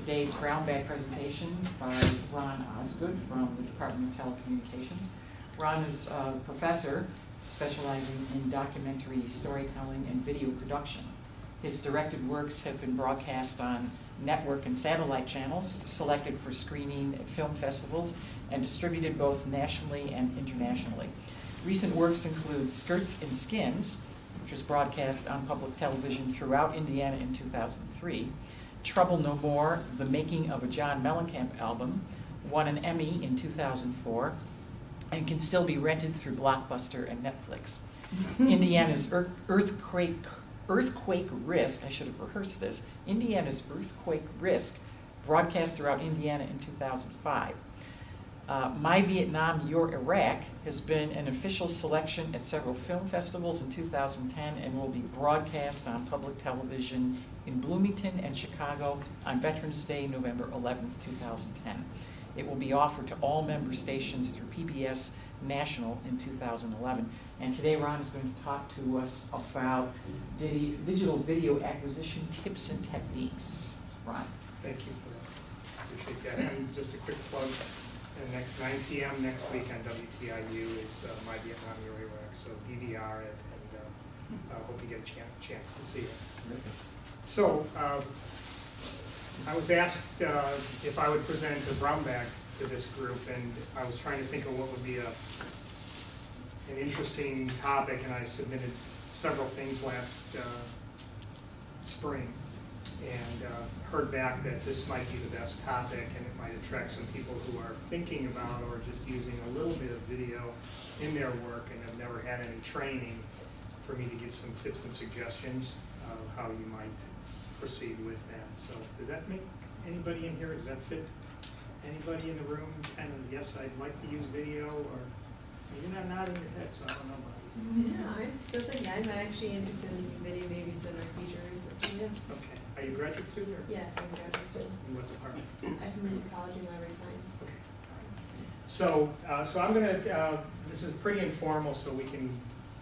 today's Brown Bag presentation by Ron Osgood from the Department of Telecommunications. Ron is a professor specializing in documentary storytelling and video production. His directed works have been broadcast on network and satellite channels, selected for screening at film festivals, and distributed both nationally and internationally. Recent works include Skirts and Skins, which was broadcast on public television throughout Indiana in 2003, Trouble No More, The Making of a John Mellencamp Album, won an Emmy in 2004, and can still be rented through Blockbuster and Netflix. Indiana's earthquake risk, I should have rehearsed this, Indiana's earthquake risk, broadcast throughout Indiana in 2005. My Vietnam, Your Iraq has been an official selection at several film festivals in 2010 and will be broadcast on public television in Bloomington and Chicago on Veterans Day, November 11th, 2010. It will be offered to all member stations through PBS National in 2011. And today Ron is going to talk to us about digital video acquisition tips and techniques. Ron. Thank you for that. Appreciate that. And just a quick plug, next 9 p.m. next week on WTIU is My Vietnam, Your Iraq. So DVR it, and hope you get a chance to see it. Terrific. So I was asked if I would present a brown bag to this group, and I was trying to think of what would be an interesting topic, and I submitted several things last spring, and heard back that this might be the best topic, and it might attract some people who are thinking about or just using a little bit of video in their work and have never had any training, for me to give some tips and suggestions of how you might proceed with that. So does that make anybody in here, does that fit anybody in the room? Kind of, yes, I'd like to use video, or you're not nodding your head, so I don't know about it. Yeah, I'm still thinking, I'm actually interested in using video, maybe some of my future research. Okay, are you a graduate student, or Yes, I'm a graduate student. in what department? I'm from musicology and library science. Okay. So I'm gonna, this is pretty informal, so we can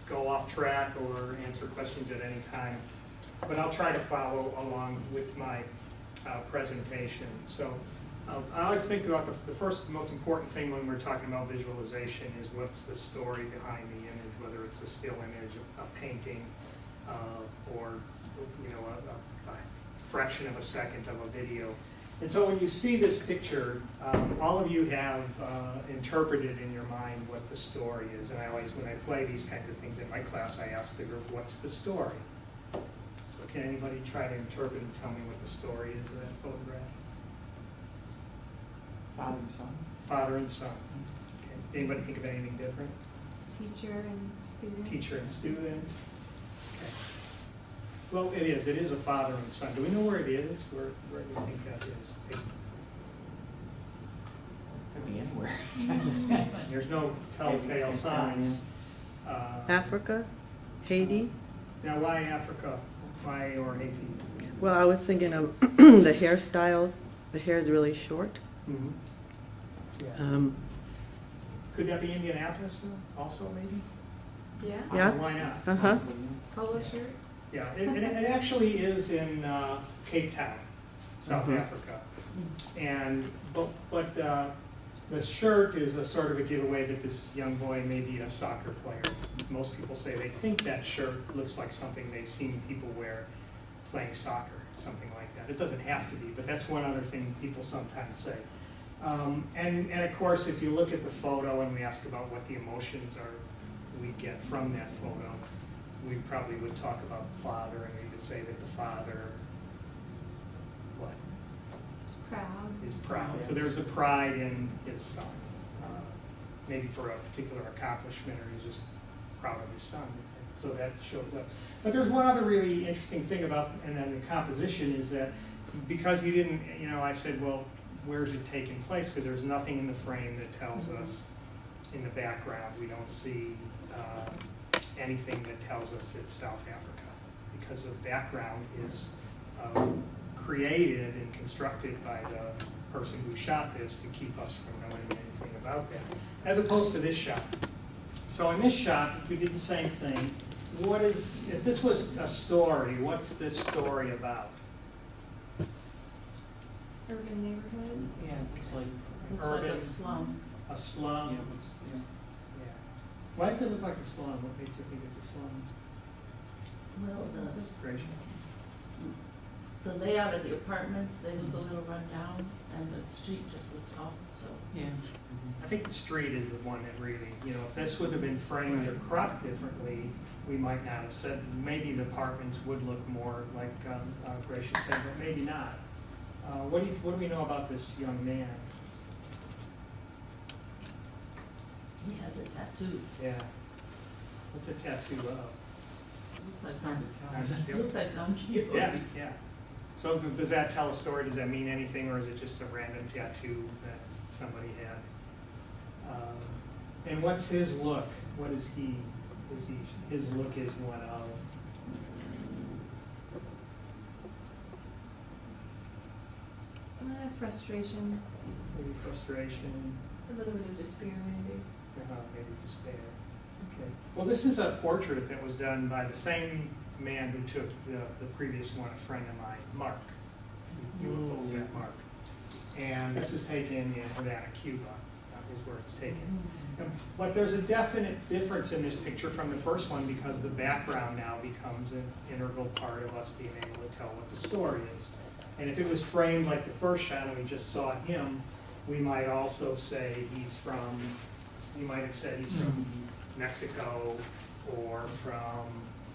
go off track or answer questions at any time, but I'll try to follow along with my presentation. So I always think about the first most important thing when we're talking about visualization is what's the story behind the image, whether it's a still image, a painting, or a fraction of a second of a video. And so when you see this picture, all of you have interpreted in your mind what the story is. And I always, when I play these kinds of things in my class, I ask the group, what's the story? So can anybody try to interpret and tell me what the story is of that photograph? Father and son. Father and son. Okay. Anybody think of anything different? Teacher and student. Teacher and student. Okay. Well, it is a father and son. Do we know where it is? Where do you think that is? Could be anywhere. There's no telltale signs. Africa, Haiti. Now, why Africa? Why or Haiti? Well, I was thinking of the hairstyles. The hair is really short. Mm-hmm. Yeah. Could that be Indianapolis, though? Also, maybe? Yeah. Yeah. Why not? Uh-huh. Polo shirt. Yeah, it actually is in Cape Town, South Africa. And but the shirt is a sort of a giveaway that this young boy may be a soccer player. Most people say they think that shirt looks like something they've seen people wear playing soccer, something like that. It doesn't have to be, but that's one other thing people sometimes say. And of course, if you look at the photo and we ask about what the emotions are we get from that photo, we probably would talk about the father, and we would say that the father, what? Proud. Is proud. So there's a pride in his son, maybe for a particular accomplishment, or he's just proud of his son. So that shows up. But there's one other really interesting thing about, and then the composition is that because he didn't, I said, well, where's it taking place? Because there's nothing in the frame that tells us in the background. We don't see anything that tells us it's South Africa, because the background is created and constructed by the person who shot this to keep us from knowing anything about that, as opposed to this shot. So in this shot, if we did the same thing, if this was a story, what's this story about? urban neighborhood. Yeah, it looks like, Looks like Urban. a slum. A slum. yeah, it looks, yeah. Yeah. Why does it look like a slum? What makes you think it's a slum? Well, Gracious. the layout of the apartments, they look a little run down, and the street just looks awful, so. Yeah. I think the street is the one that really, if this would have been framed or cropped differently, we might not have said, maybe the apartments would look more like Gracious said, but maybe not. What do we know about this young man? He has a tattoo. Yeah. What's a tattoo of? Looks like It's hard to tell. It looks like Don Quixote. Yeah, yeah. So does that tell a story? Does that mean anything, or is it just a random tattoo that somebody had? And what's his look? What is he? His look is one of? Frustration, Maybe frustration, a little bit of despair maybe. maybe despair. Okay. Well, this is a portrait that was done by the same man who took the previous one, a friend of mine, Mark. You were both met Mark. And this is taken in Havana, Cuba, is where it's taken. But there's a definite difference in this picture from the first one because the background now becomes an integral part of us being able to tell what the story is. And if it was framed like the first shot and we just saw him, we might also say you might have said he's from Mexico or from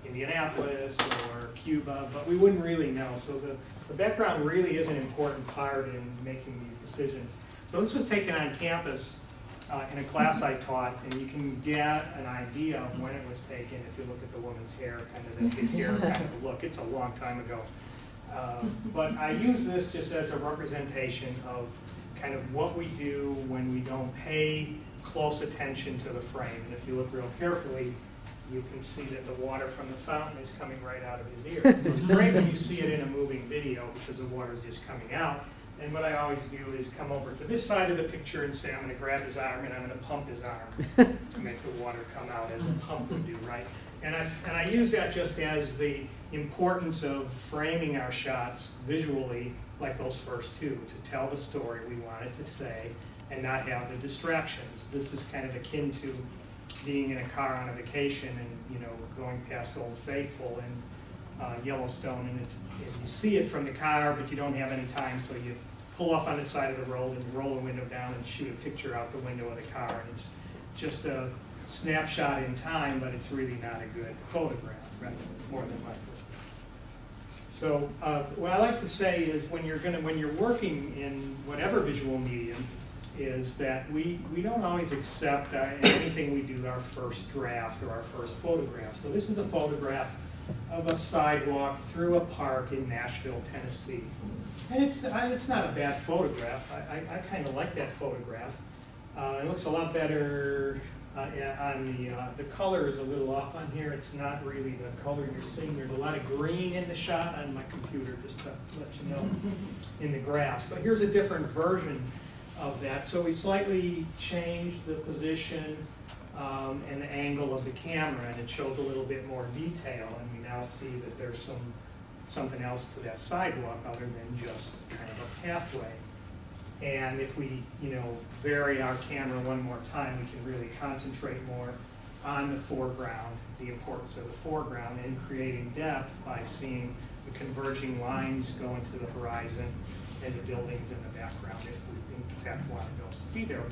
Indianapolis or Cuba, but we wouldn't really know. So the background really is an important part in making these decisions. So this was taken on campus in a class I taught, and you can get an idea of when it was taken if you look at the woman's hair, kind of that big hair kind of look. It's a long time ago. But I use this just as a representation of kind of what we do when we don't pay close attention to the frame. And if you look real carefully, you can see that the water from the fountain is coming right out of his ear. It's great when you see it in a moving video because the water is just coming out. And what I always do is come over to this side of the picture and say, I'm going to grab his arm and I'm going to pump his arm to make the water come out as a pump would do, right? And I use that just as the importance of framing our shots visually, like those first two, to tell the story we wanted to say and not have the distractions. This is kind of akin to being in a car on a vacation and going past Old Faithful and Yellowstone, and you see it from the car, but you don't have any time, so you pull off on the side of the road and roll the window down and shoot a picture out the window of the car. And it's just a snapshot in time, but it's really not a good photograph, right? More than likely. So what I like to say is when you're working in whatever visual medium, is that we don't always accept anything we do our first draft or our first photograph. So this is a photograph of a sidewalk through a park in Nashville, Tennessee. And it's not a bad photograph. I kind of like that photograph. It looks a lot better on the color is a little off on here. It's not really the color you're seeing. There's a lot of green in the shot on my computer, just to let you know, in the grass. But here's a different version of that. So we slightly changed the position and the angle of the camera, and it shows a little bit more detail. And we now see that there's something else to that sidewalk other than just kind of a pathway. And if we, vary our camera one more time, we can really concentrate more on the foreground, the importance of the foreground, and creating depth by seeing the converging lines go into the horizon and the buildings in the background, if we in fact wanted those to be there.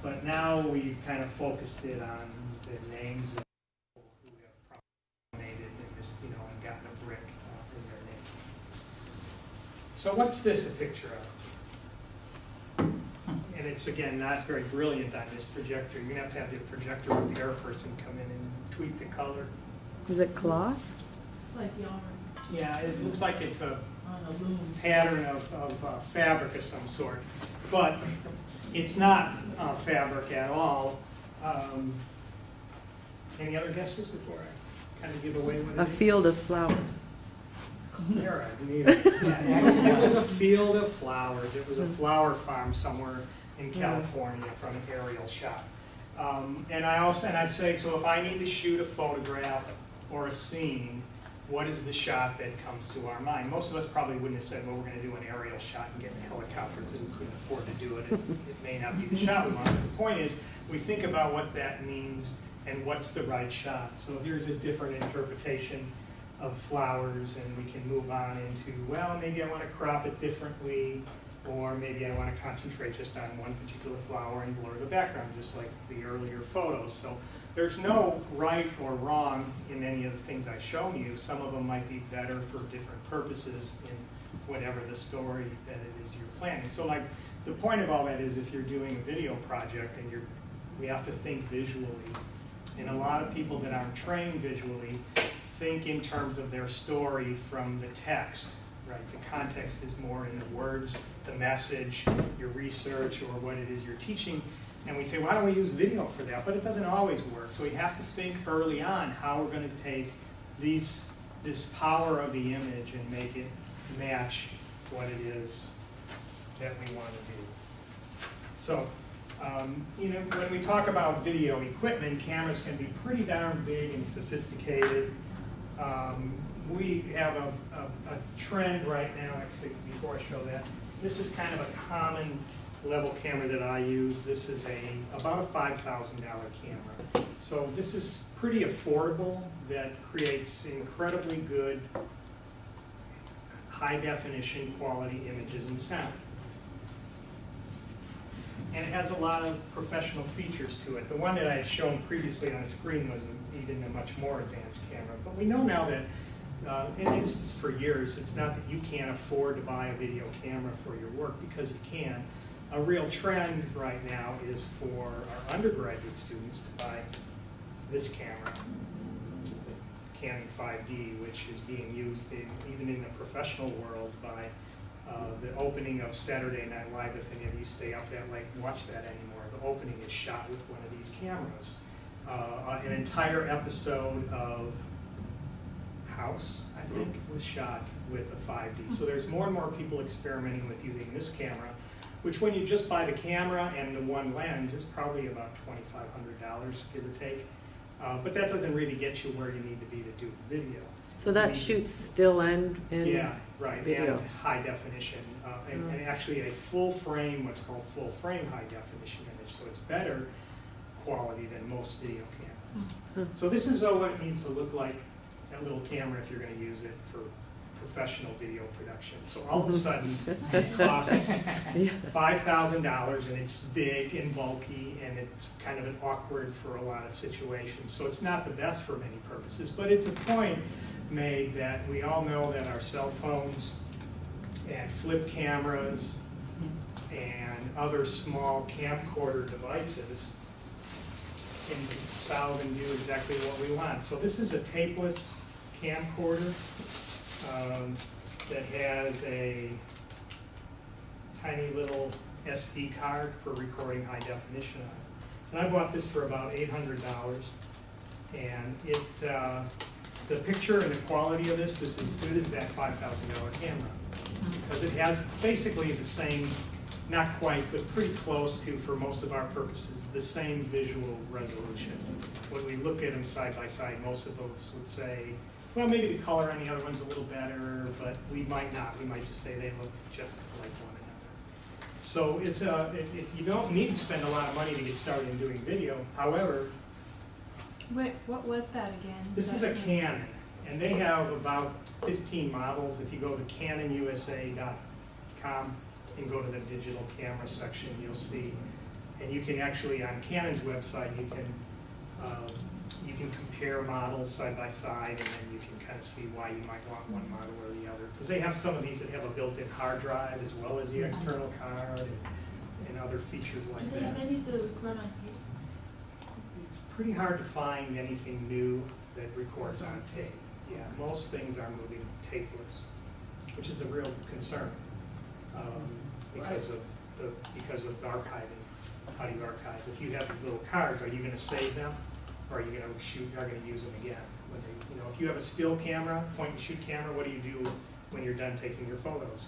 But now we've kind of focused it on the names of people who have promenaded in this, and gotten a brick in their name. So what's this a picture of? And it's, again, not very brilliant on this projector. You're going to have the projector repair person come in and tweak the color. Is it cloth? It's like yarn Yeah, it looks like it's a on a loom. pattern of fabric of some sort, but it's not fabric at all. Any other guesses before I kind of give away what A it is? field of flowers. There, I knew it. Yeah, it was a field of flowers. It was a flower farm somewhere in California from an aerial shot. And I say, so if I need to shoot a photograph or a scene, what is the shot that comes to our mind? Most of us probably wouldn't have said, well, we're going to do an aerial shot and get in a helicopter because we couldn't afford to do it. It may not be the shot we want. But the point is, we think about what that means and what's the right shot. So here's a different interpretation of flowers, and we can move on into, well, maybe I want to crop it differently, or maybe I want to concentrate just on one particular flower and blur the background, just like the earlier photos. So there's no right or wrong in any of the things I've shown you. Some of them might be better for different purposes in whatever the story that it is you're planning. So like, the point of all that is if you're doing a video project and we have to think visually, and a lot of people that aren't trained visually think in terms of their story from the text, right? The context is more in the words, the message, your research, or what it is you're teaching. And we say, why don't we use video for that? But it doesn't always work. So we have to think early on how we're going to take this power of the image and make it match what it is that we want to do. So, when we talk about video equipment, cameras can be pretty darn big and sophisticated. We have a trend right now, actually, before I show that, this is kind of a common level camera that I use. This is about a $5,000 camera. So this is pretty affordable, that creates incredibly good high definition quality images and sound. And it has a lot of professional features to it. The one that I had shown previously on the screen was even a much more advanced camera. But we know now that, and this is for years, it's not that you can't afford to buy a video camera for your work, because you can. A real trend right now is for our undergraduate students to buy this camera. It's Canon 5D, which is being used even in the professional world by the opening of Saturday Night Live. If any of you stay up that late and watch that anymore, the opening is shot with one of these cameras. An entire episode of House, I think, was shot with a 5D. So there's more and more people experimenting with using this camera, which when you just buy the camera and the one lens, is probably about $2,500, give or take. But that doesn't really get you where you need to be to do video. So that shoots still and Yeah, right, video. and high definition, and actually a full frame, what's called full frame high definition image, so it's better quality than most video cameras. So this is what it needs to look like, that little camera, if you're going to use it for professional video production. So all of a sudden, it costs $5,000, and it's big and bulky, and it's kind of awkward for a lot of situations. So it's not the best for many purposes, but it's a point made that we all know that our cell phones and flip cameras and other small camcorder devices can solve and do exactly what we want. So this is a tapeless camcorder that has a tiny little SD card for recording high definition on it. And I bought this for about $800, and the picture and the quality of this is as good as that $5,000 camera, because it has basically the same, not quite, but pretty close to, for most of our purposes, the same visual resolution. When we look at them side by side, most of us would say, well, maybe the color on the other one's a little better, but we might not. We might just say they look just like one another. So it's you don't need to spend a lot of money to get started in doing video. However, What was that again? this is a Canon, and they have about 15 models. If you go to canonusa.com and go to the digital camera section, you'll see. And you can actually, on Canon's website, you can compare models side by side, and then you can kind of see why you might want one model or the other. Because they have some of these that have a built-in hard drive as well as the external card and other features like Do that. they have any that record on tape? It's pretty hard to find anything new that records on tape. Yeah, most things are moving tapeless, which is a real concern because of archiving. How do you archive? If you have these little cards, are you going to save them, or are you going to use them again? When they, if you have a still camera, point and shoot camera, what do you do when you're done taking your photos?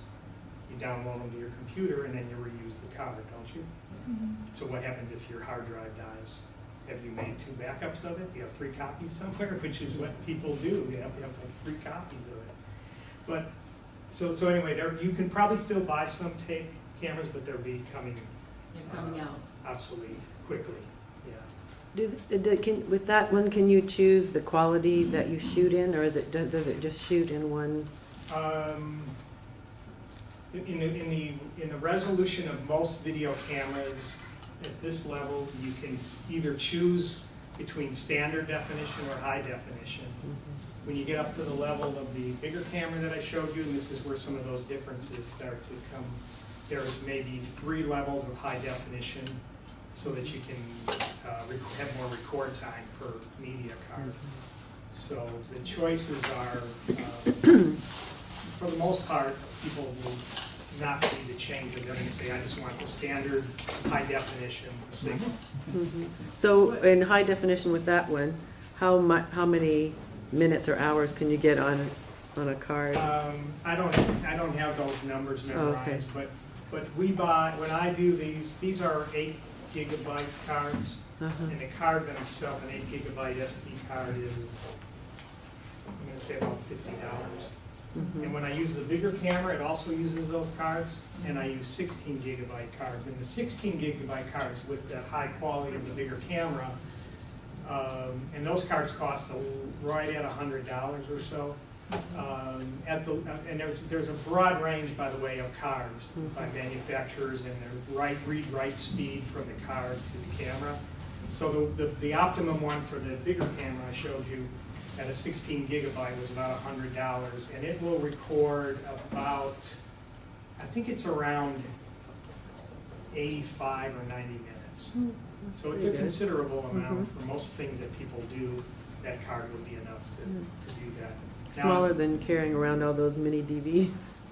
You download them to your computer, and then you reuse the card, don't you? Mhm. So what happens if your hard drive dies have you made 2 backups of it? Do you have 3 copies somewhere? Which is what people do. You have like 3 copies of it. But, so anyway, you can probably still buy some tape cameras, but they're becoming They're coming out. obsolete quickly, yeah. With that one, can you choose the quality that you shoot in, or does it just shoot in one? In the resolution of most video cameras at this level, you can either choose between standard definition or high definition. When you get up to the level of the bigger camera that I showed you, and this is where some of those differences start to come, there's maybe 3 levels of high definition so that you can have more record time per media card. So the choices are, for the most part, people will not need to change it. They're going to say, I just want the standard high definition signal. So in high definition with that one, how many minutes or hours can you get on a card? I don't have those numbers memorized, but we buy, when I do these are 8 gigabyte cards, and the card themselves, an 8 gigabyte SD card is, I'm going to say about $50. And when I use the bigger camera, it also uses those cards, and I use 16 gigabyte cards. And the 16 gigabyte cards with that high quality of the bigger camera, and those cards cost right at $100 or so. And there's a broad range, by the way, of cards by manufacturers and their read-write speed from the card to the camera. So the optimum one for the bigger camera I showed you at a 16 gigabyte was about $100, and it will record about, I think it's around 85 or 90 minutes. So it's a considerable amount for most things that people do. That card would be enough to do that. Now, Smaller than carrying around all those mini DVDs.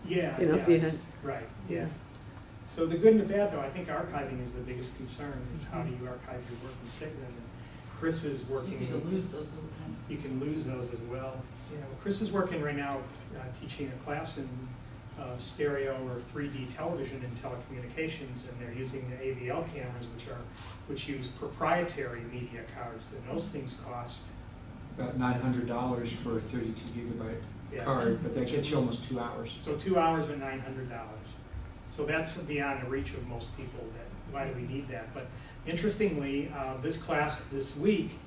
Yeah, You know, if you had- right, yeah. So the good and the bad, though, I think archiving is the biggest concern. How do you archive your work and save them? And Chris is working. It's easy to lose those little tiny. You can lose those as well. You know, Chris is working right now teaching a class in stereo or 3D television and telecommunications, and they're using the AVL cameras, which use proprietary media cards, and those things cost about $900 for a 32 gigabyte Yeah. card, but that gets you almost 2 hours. So 2 hours at $900. So that's beyond the reach of most people. Why do we need that? But interestingly, this class this week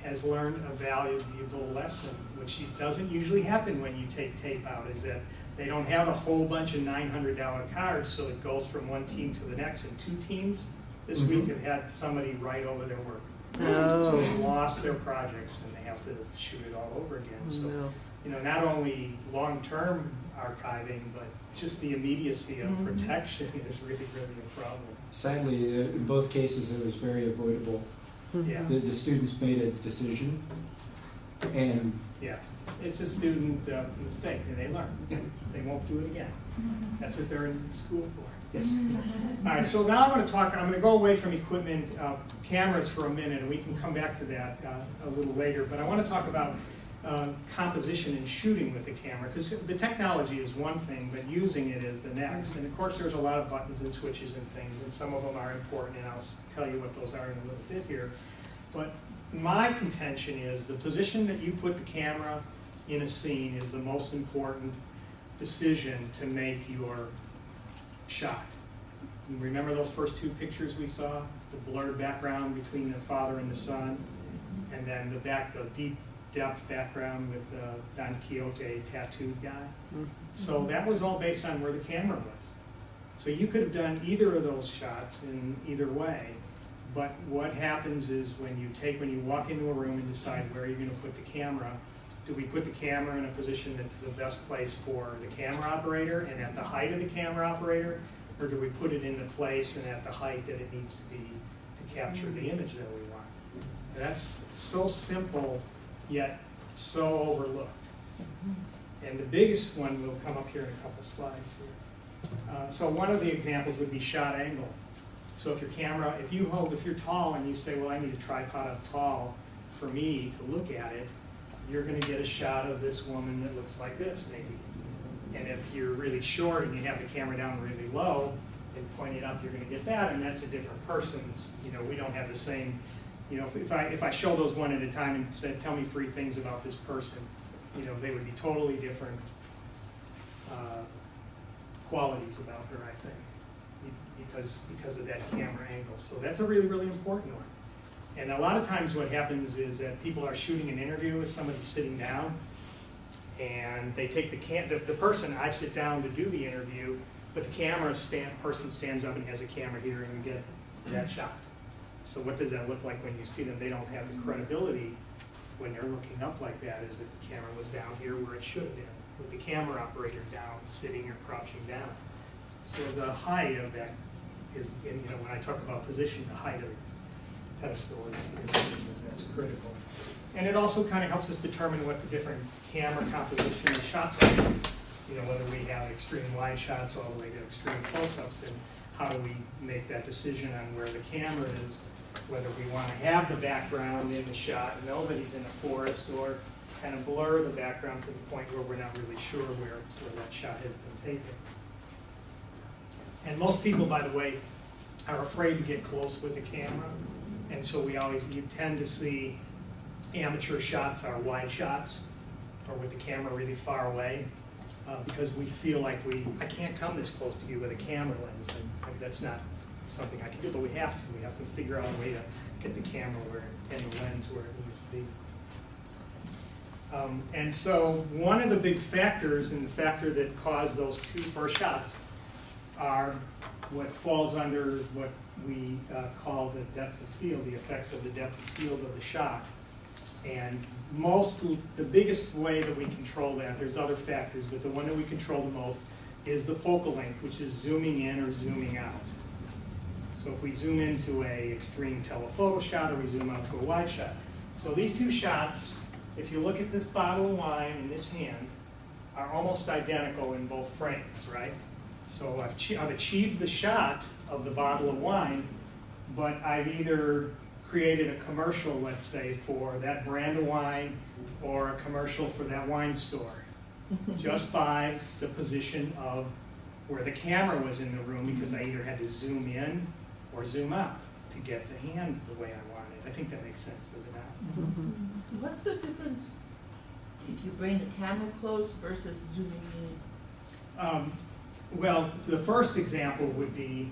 has learned a valuable lesson, which doesn't usually happen when you take tape out, is that they don't have a whole bunch of $900 cards, so it goes from one team to the next. And 2 teams this week have had somebody write over their work. So they lost their projects and they have to shoot it all over again. So, you know, not only long-term archiving, but just the immediacy of protection is really, really a problem. Sadly, in both cases, it was very avoidable. Yeah, The students made a decision, and yeah. It's a student mistake, and they learn. Yeah. They won't do it again. That's what they're in school for. yes, All right, so now I'm going to go away from equipment, cameras for a minute, and we can come back to that a little later. But I want to talk about composition and shooting with the camera, because the technology is one thing, but using it is the next. And of course, there's a lot of buttons and switches and things, and some of them are important, and I'll tell you what those are in a little bit here. But my contention is the position that you put the camera in a scene is the most important decision to make your shot. And remember those first 2 pictures we saw? The blurred background between the father and the son, and then the deep depth background with Don Quixote tattooed guy. So that was all based on where the camera was. So you could have done either of those shots in either way, but what happens is when you walk into a room and decide where you're going to put the camera, do we put the camera in a position that's the best place for the camera operator and at the height of the camera operator, or do we put it in the place and at the height that it needs to be to capture the image that we want? And that's so simple, yet so overlooked. And the biggest one will come up here in a couple slides here. So one of the examples would be shot angle. So if you're tall and you say, well, I need a tripod up tall for me to look at it, you're going to get a shot of this woman that looks like this, maybe. And if you're really short and you have the camera down really low and point it up, you're going to get that, and that's a different person's. You know, we don't have the same You know, if I show those one at a time and said, tell me 3 things about this person, you know, they would be totally different qualities about her, I think, because of that camera angle. So that's a really, really important one. And a lot of times what happens is that people are shooting an interview with somebody sitting down, and they take the person, I sit down to do the interview, but the person stands up and has a camera here, and you get that shot. So what does that look like when you see them? They don't have the credibility when they're looking up like that, as if the camera was down here where it should have been, with the camera operator down, sitting or crouching down. So the height of that is, you know, when I talk about position, the height of the pedestal is critical. And it also kind of helps us determine what the different camera composition of shots are. You know, whether we have extreme wide shots all the way to extreme close-ups, and how do we make that decision on where the camera is, whether we want to have the background in the shot, nobody's in a forest, or kind of blur the background to the point where we're not really sure where that shot has been taken. And most people, by the way, are afraid to get close with the camera, and so you tend to see amateur shots are wide shots, or with the camera really far away, because we feel like I can't come this close to you with a camera lens, and that's not something I can do, but we have to. We have to figure out a way to get the camera and the lens where it needs to be. And so one of the big factors, and the factor that caused those 2 first shots, are what falls under what we call the depth of field, the effects of the depth of field of the shot. And the biggest way that we control that, there's other factors, but the one that we control the most is the focal length, which is zooming in or zooming out. So if we zoom into a extreme telephoto shot, or we zoom out to a wide shot. So these 2 shots, if you look at this bottle of wine in this hand, are almost identical in both frames, right? So I've achieved the shot of the bottle of wine, but I've either created a commercial, let's say, for that brand of wine, or a commercial for that wine store, just by the position of where the camera was in the room, because I either had to zoom in or zoom out to get the hand the way I wanted. I think that makes sense, does it not? What's the difference if you bring the camera close versus zooming in? Well, the first example would be,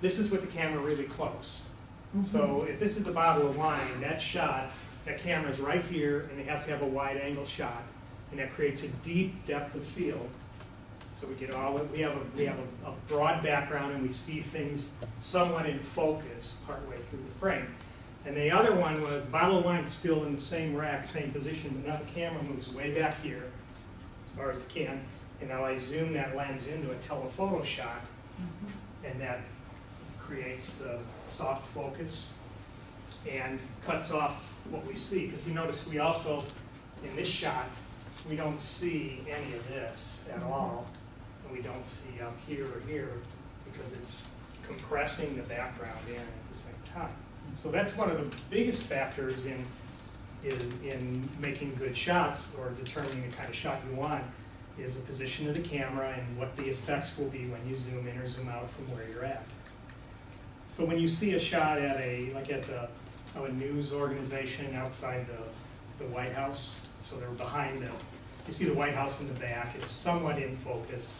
this is with the camera really close. So if this is the bottle of wine, that shot, that camera's right here, and it has to have a wide angle shot, and that creates a deep depth of field. So we have a broad background, and we see things somewhat in focus partway through the frame. And the other one was, bottle of wine still in the same rack, same position, but now the camera moves way back here, as far as it can, and now I zoom that lens into a telephoto shot, and that creates the soft focus and cuts off what we see. Because you notice we also, in this shot, we don't see any of this at all, and we don't see up here or here, because it's compressing the background in at the same time. So that's one of the biggest factors in making good shots, or determining the kind of shot you want, is the position of the camera and what the effects will be when you zoom in or zoom out from where you're at. So when you see a shot at a news organization outside the White House, so they're behind you see the White House in the back, it's somewhat in focus,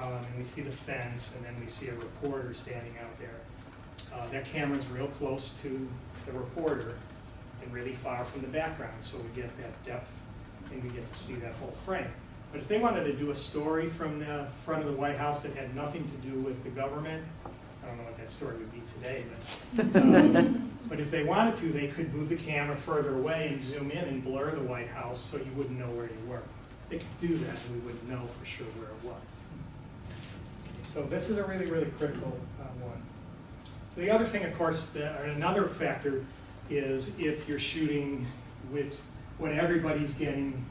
and we see the fence, and then we see a reporter standing out there. That camera's real close to the reporter and really far from the background, so we get that depth and we get to see that whole frame. But if they wanted to do a story from the front of the White House that had nothing to do with the government, I don't know what that story would be today, but if they wanted to, they could move the camera further away and zoom in and blur the White House so you wouldn't know where you were. They could do that, and we wouldn't know for sure where it was. So this is a really, really critical one. So the other thing, of course, another factor is if you're shooting with what everybody's getting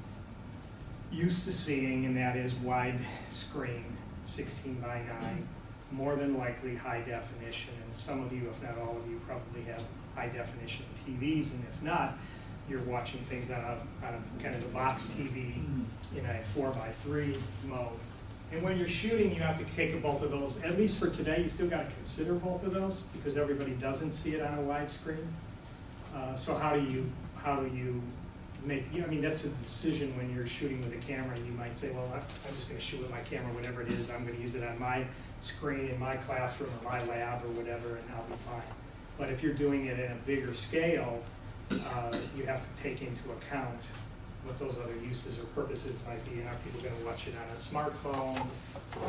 used to seeing, and that is wide screen, 16 by 9, more than likely high definition. And some of you, if not all of you, probably have high definition TVs, and if not, you're watching things on a kind of a box TV in a 4:3 mode. And when you're shooting, you have to take both of those. At least for today, you still got to consider both of those because everybody doesn't see it on a widescreen. So how do you make? I mean, that's a decision when you're shooting with a camera. You might say, well, I'm just going to shoot with my camera, whatever it is. I'm going to use it on my screen in my classroom or my lab or whatever, and I'll be fine. But if you're doing it at a bigger scale, you have to take into account what those other uses or purposes might be, and are people going to watch it on a smartphone,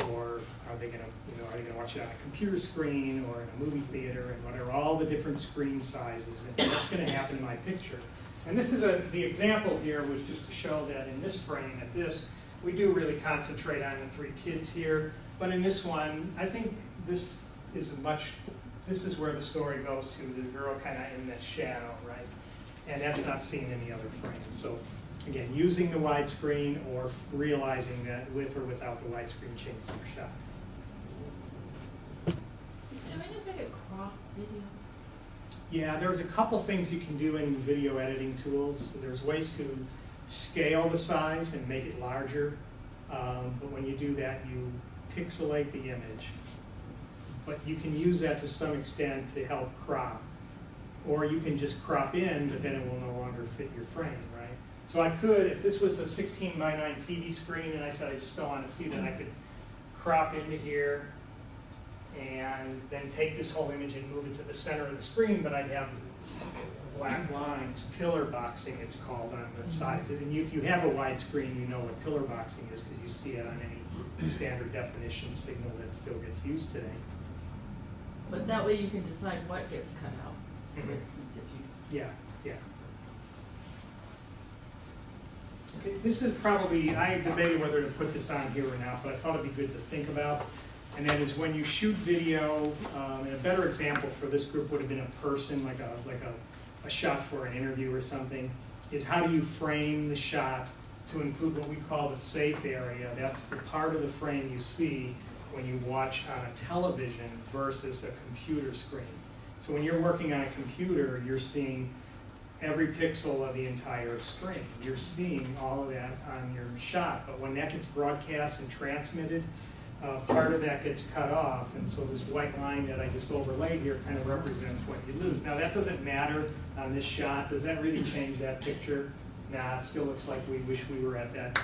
or are they going to watch it on a computer screen or in a movie theater, and whatever, all the different screen sizes, and what's going to happen in my picture. And this is the example here was just to show that in this frame, we do really concentrate on the 3 kids here, but in this one, I think this is where the story goes to, the girl kind of in that shadow, right? And that's not seen in the other frame. So again, using the widescreen or realizing that with or without the widescreen changes your shot. Is there any way to crop video? Yeah, there's a couple things you can do in video editing tools. So there's ways to scale the size and make it larger, but when you do that, you pixelate the image. But you can use that to some extent to help crop. Or you can just crop in, but then it will no longer fit your frame, right? So I could, if this was a 16:9 TV screen and I said I just don't want to see that, I could crop into here and then take this whole image and move it to the center of the screen, but I'd have black lines, pillar boxing it's called, on the sides. And if you have a widescreen, you know what pillar boxing is because you see it on any standard definition signal that still gets used today. But that way you can decide what gets cut out. For Mhm. instance, if you Yeah, yeah. Okay, this is probably, I debated whether to put this on here or not, but I thought it'd be good to think about. And that is when you shoot video, and a better example for this group would have been a person, like a shot for an interview or something, is how do you frame the shot to include what we call the safe area. That's the part of the frame you see when you watch on a television versus a computer screen. So when you're working on a computer, you're seeing every pixel of the entire screen. You're seeing all of that on your shot, but when that gets broadcast and transmitted, part of that gets cut off, and so this white line that I just overlaid here kind of represents what you lose. Now that doesn't matter on this shot. Does that really change that picture? Nah, it still looks like we wish we were at that.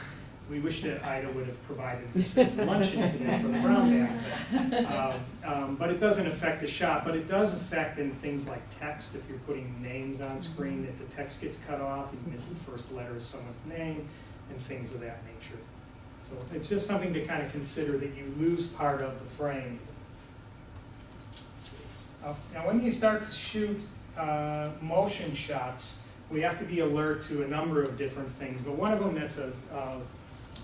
We wish that IDAH would have provided this luncheon today for the Brown Bag. But it doesn't affect the shot, but it does affect in things like text. If you're putting names on screen, if the text gets cut off, you miss the first letter of someone's name, and things of that nature. So it's just something to kind of consider, that you lose part of the frame. Now when you start to shoot motion shots, we have to be alert to a number of different things, but one of them that's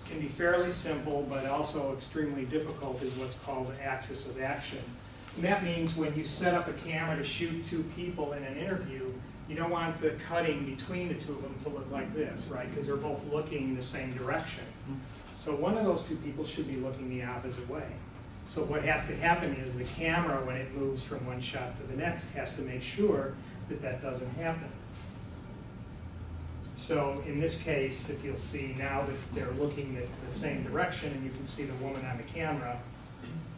can be fairly simple but also extremely difficult is what's called the axis of action. And that means when you set up a camera to shoot 2 people in an interview, you don't want the cutting between the 2 of them to look like this, right? Because they're both looking the same direction. So one of those 2 people should be looking the opposite way. So what has to happen is the camera, when it moves from one shot to the next, has to make sure that that doesn't happen. So in this case, if you'll see now that they're looking in the same direction, and you can see the woman on the camera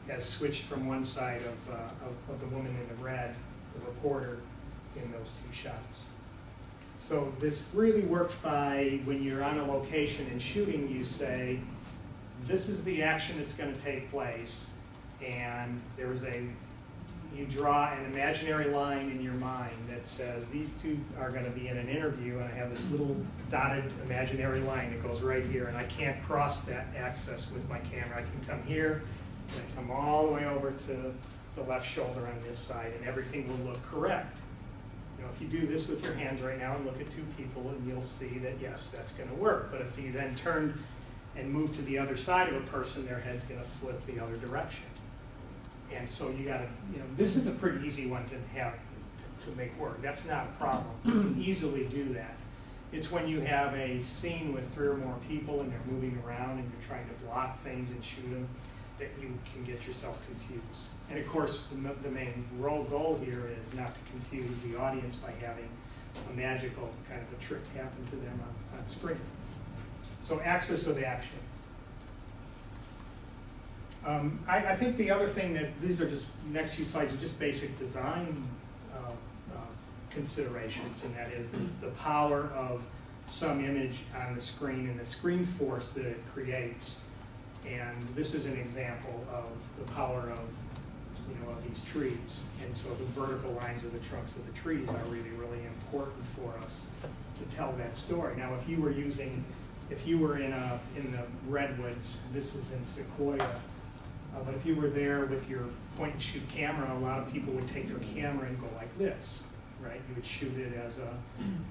has switched from one side of the woman in the red, the reporter, in those 2 shots. So this really works by, when you're on a location and shooting, you say, this is the action that's going to take place, and you draw an imaginary line in your mind that says these 2 are going to be in an interview, and I have this little dotted imaginary line that goes right here, and I can't cross that axis with my camera. I can come here, and I come all the way over to the left shoulder on this side, and everything will look correct. You know, if you do this with your hands right now and look at 2 people, and you'll see that, yes, that's going to work. But if you then turn and move to the other side of a person, their head's going to flip the other direction. And so you got to, this is a pretty easy one to have to make work. That's not a problem. You can easily do that. It's when you have a scene with 3 or more people and they're moving around and you're trying to block things and shoot them that you can get yourself confused. And of course, the main goal here is not to confuse the audience by having a magical kind of a trick happen to them on screen. So axis of action. I think the other thing that, these are just, next few slides are just basic design considerations, and that is the power of some image on the screen and the screen force that it creates. And this is an example of the power of, of these trees. And so the vertical lines of the trunks of the trees are really, really important for us to tell that story. Now, if you were in the redwoods, this is in Sequoia, but if you were there with your point and shoot camera, a lot of people would take their camera and go like this, right? You would shoot it as a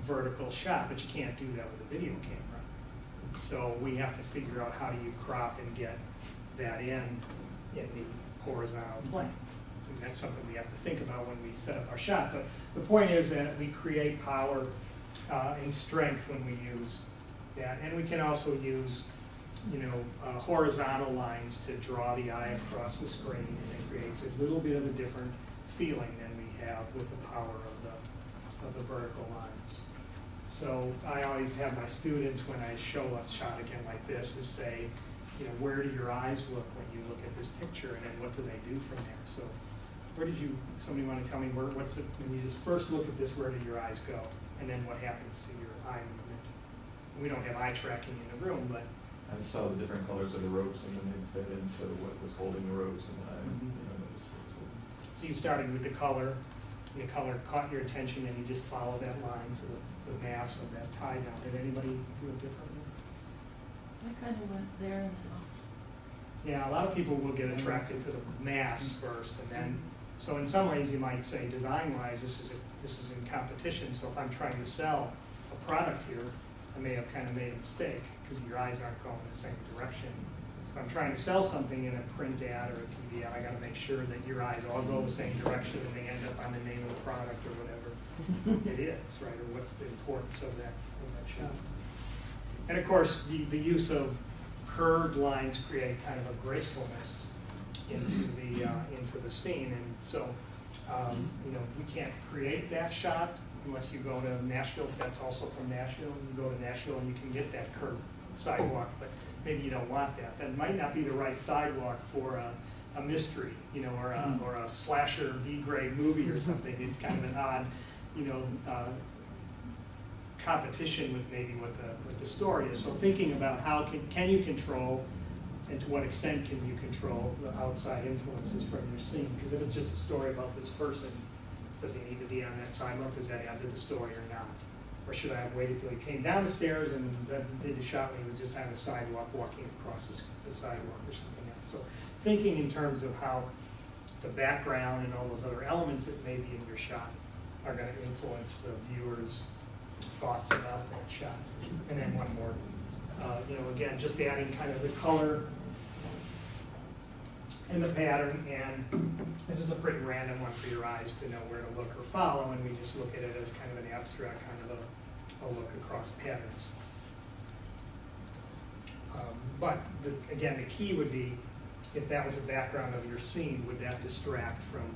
vertical shot, but you can't do that with a video camera. So we have to figure out how do you crop and get that in the horizontal plane. And that's something we have to think about when we set up our shot. But the point is that we create power and strength when we use that. And we can also use horizontal lines to draw the eye across the screen, and it creates a little bit of a different feeling than we have with the power of the vertical lines. So I always have my students, when I show a shot again like this, is say, where do your eyes look when you look at this picture, and then what do they do from there? So somebody want to tell me when you just first look at this, where do your eyes go? And then what happens to your eye movement? We don't have eye tracking in the room, but I saw the different colors of the ropes and then they fit into what was holding the ropes, and then I noticed what was holding. so you started with the color, and the color caught your attention, and you just follow that line to the mass of that tie down. Did anybody do it differently? I kind of went there and then off. Yeah, a lot of people will get attracted to the mass first, and then, so in some ways you might say, design-wise, this is in competition, so if I'm trying to sell a product here, I may have kind of made a mistake, because your eyes aren't going the same direction. So if I'm trying to sell something in a print ad or a TV ad, I gotta make sure that your eyes all go the same direction and they end up on the name of the product or whatever it is, right? Or what's the importance of that shot. And of course, the use of curved lines create kind of a gracefulness into the scene. And so, you can't create that shot unless you go to Nashville. That's also from Nashville. You go to Nashville and you can get that curved sidewalk, but maybe you don't want that. That might not be the right sidewalk for a mystery, or a slasher B-grade movie or something. It's kind of an odd, competition with maybe what the story is. So thinking about how can you control, and to what extent can you control the outside influences from your scene? Because if it's just a story about this person, does he need to be on that sidewalk? Does that add to the story or not? Or should I have waited till he came down the stairs and did the shot when he was just on the sidewalk walking across the sidewalk or something else? So thinking in terms of how the background and all those other elements that may be in your shot are going to influence the viewer's thoughts about that shot. And then one more, again, just adding kind of the color and the pattern, and this is a pretty random one for your eyes to know where to look or follow, and we just look at it as kind of an abstract kind of a look across patterns. But again, the key would be, if that was the background of your scene, would that distract from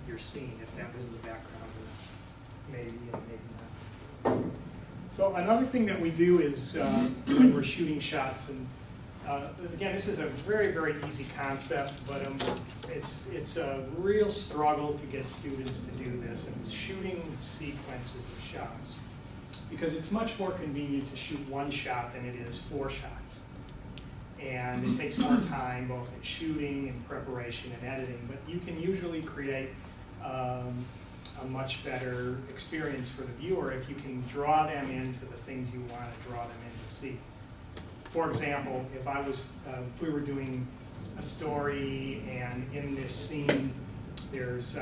your scene? If that was the background, maybe and maybe not. So another thing that we do is when we're shooting shots, and again, this is a very, very easy concept, but it's a real struggle to get students to do this, and it's shooting sequences of shots. Because it's much more convenient to shoot one shot than it is 4 shots. And it takes more time, both in shooting and preparation and editing, but you can usually create a much better experience for the viewer if you can draw them into the things you want to draw them in to see. For example, if we were doing a story, and in this scene, there's,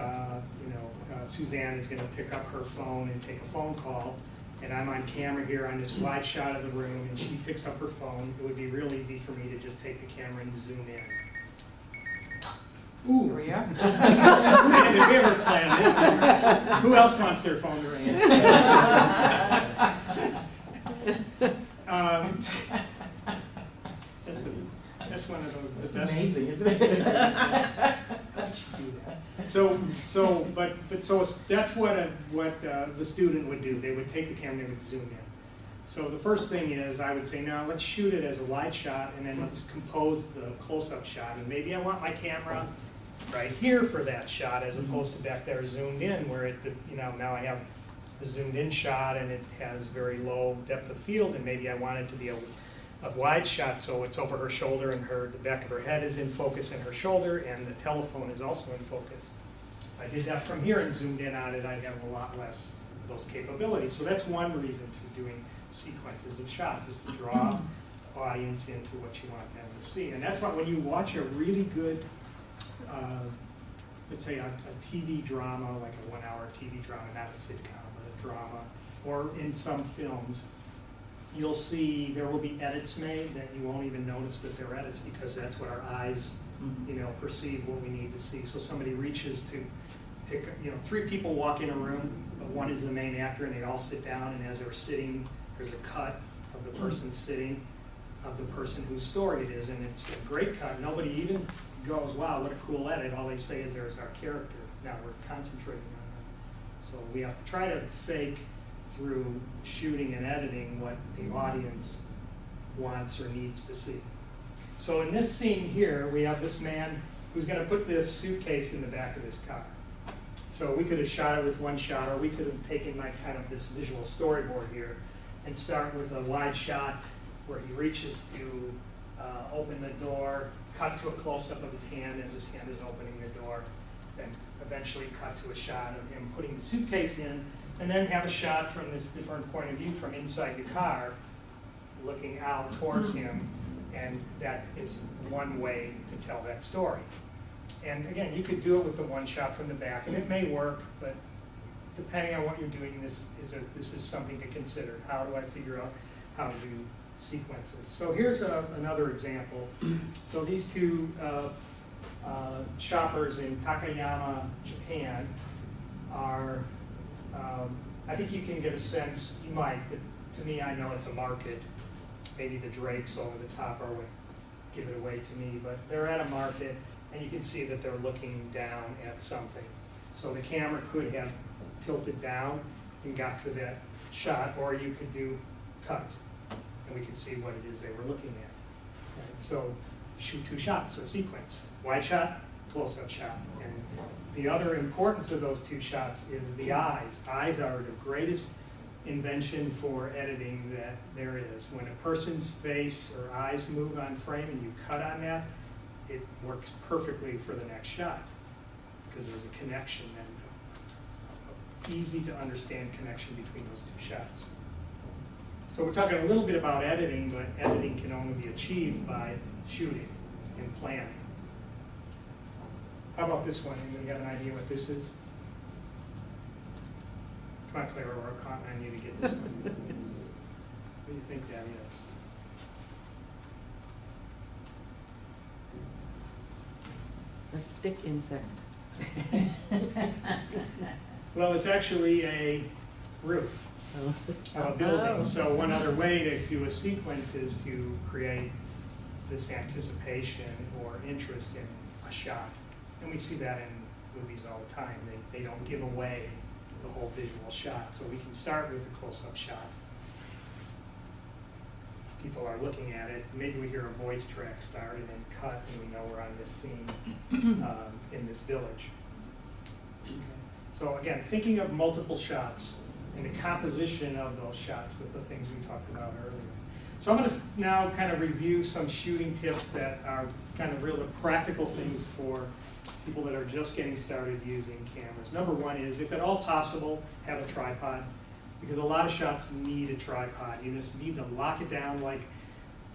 Suzanne is going to pick up her phone and take a phone call, and I'm on camera here on this wide shot of the room, and she picks up her phone. It would be real easy for me to just take the camera and zoom in. Ooh. Here we are. Man, did we ever plan this? Who else wants their phone to ring? That's one of those. That's best- amazing, isn't it? I should do that. So that's what the student would do. They would take the camera and they would zoom in. So the first thing is, I would say, now let's shoot it as a wide shot, and then let's compose the close-up shot. And maybe I want my camera right here for that shot, as opposed to back there zoomed in, where it, you know, now I have a zoomed in shot and it has very low depth of field, and maybe I want it to be a wide shot, so it's over her shoulder and the back of her head is in focus and her shoulder, and the telephone is also in focus. If I did that from here and zoomed in on it, I'd have a lot less of those capabilities. So that's one reason for doing sequences of shots, is to draw the audience into what you want them to see. And that's why when you watch a really good, let's say a TV drama, like a 1 hour TV drama, not a sitcom, but a drama, or in some films, you'll see there will be edits made that you won't even notice that they're edits, because that's what our eyes, you know, perceive what we need to see. So somebody reaches to pick, you know, 3 people walk in a room, but one is the main actor, and they all sit down, and as they're sitting, there's a cut of the person sitting, of the person whose story it is, and it's a great cut. Nobody even goes, wow, what a cool edit. All they say is, there's our character. Now we're concentrating on that. So we have to try to fake through shooting and editing what the audience wants or needs to see. So in this scene here, we have this man who's going to put this suitcase in the back of his car. So we could have shot it with one shot, or we could have taken like kind of this visual storyboard here and start with a wide shot where he reaches to open the door, cut to a close-up of his hand as his hand is opening the door, then eventually cut to a shot of him putting the suitcase in, and then have a shot from this different point of view from inside the car, looking out towards him, and that is one way to tell that story. And again, you could do it with the one shot from the back, and it may work, but depending on what you're doing, this is something to consider. How do I figure out how to do sequences? So here's another example. So these 2 shoppers in Takayama, Japan, are, I think you can get a sense, you might, but to me, I know it's a market. Maybe the drapes over the top are what give it away to me, but they're at a market, and you can see that they're looking down at something. So the camera could have tilted down and got to that shot, or you could do cut, and we could see what it is they were looking at. Right? So shoot 2 shots, a sequence. Wide shot, close-up shot. And the other importance of those 2 shots is the eyes. Eyes are the greatest invention for editing that there is. When a person's face or eyes move on frame and you cut on that, it works perfectly for the next shot, because there's a connection, and easy to understand connection between those 2 shots. So we're talking a little bit about editing, but editing can only be achieved by shooting and planning. How about this one? Anybody have an idea what this is? Come on, Clara, we're counting on you to get this one. What do you think that is? A stick insect. Well, it's actually a roof of a building. So one other way to do a sequence is to create this anticipation or interest in a shot. And we see that in movies all the time. They don't give away the whole visual shot. So we can start with a close-up shot. People are looking at it. Maybe we hear a voice track start and then cut, and we know we're on this scene in this village. Okay. So again, thinking of multiple shots and the composition of those shots with the things we talked about earlier. So I'm going to now kind of review some shooting tips that are kind of real practical things for people that are just getting started using cameras. Number one is, if at all possible, have a tripod, because a lot of shots need a tripod. You just need to lock it down. Like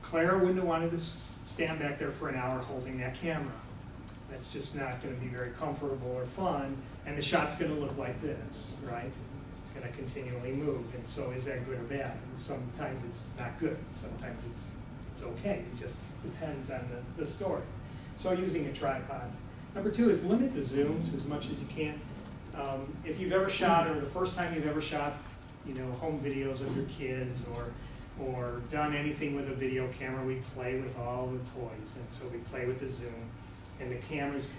Clara wouldn't have wanted to stand back there for an hour holding that camera. That's just not going to be very comfortable or fun, and the shot's going to look like this, right? It's going to continually move, and so is that good or bad? Sometimes it's not good, sometimes it's okay. It just depends on the story. So using a tripod. Number two is limit the zooms as much as you can. If you've ever shot, or the first time you've ever shot, home videos of your kids, or done anything with a video camera, we play with all the toys, and so we play with the zoom. And the camera's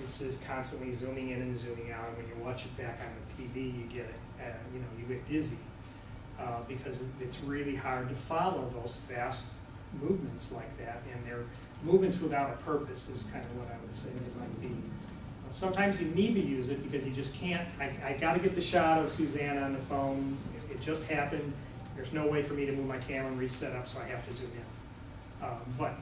constantly zooming in and zooming out. And when you watch it back on the TV, you get you get dizzy. because it's really hard to follow those fast movements like that, and they're movements without a purpose is kind of what I would say they might be. Sometimes you need to use it because you just can't, I gotta get the shot of Suzanne on the phone, it just happened, there's no way for me to move my camera and reset up, so I have to zoom in. But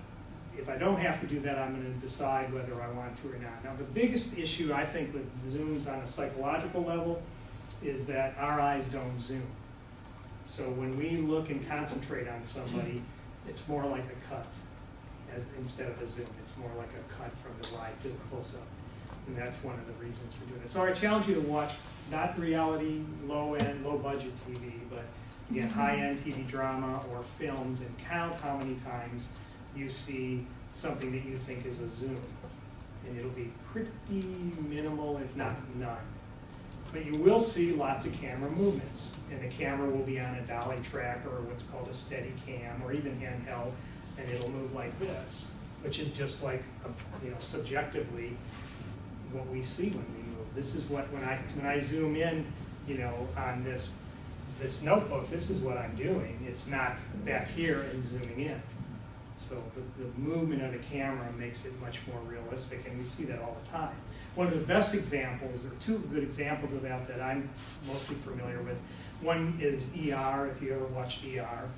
if I don't have to do that, I'm gonna decide whether I want to or not. Now, the biggest issue, I think, with zooms on a psychological level is that our eyes don't zoom. So when we look and concentrate on somebody, it's more like a cut instead of a zoom. It's more like a cut from the wide to the close-up. And that's one of the reasons for doing it. So I challenge you to watch not reality, low-end, low-budget TV, but again, high-end TV drama or films, and count how many times you see something that you think is a zoom. And it'll be pretty minimal, if not none. But you will see lots of camera movements, and the camera will be on a dolly track or what's called a steady cam or even handheld, and it'll move like this, which is just like, subjectively what we see when we move. This is what, when I zoom in, on this notebook, this is what I'm doing. It's not back here and zooming in. So the movement of the camera makes it much more realistic, and we see that all the time. One of the best examples, or two good examples of that I'm mostly familiar with, one is ER, if you ever watched ER,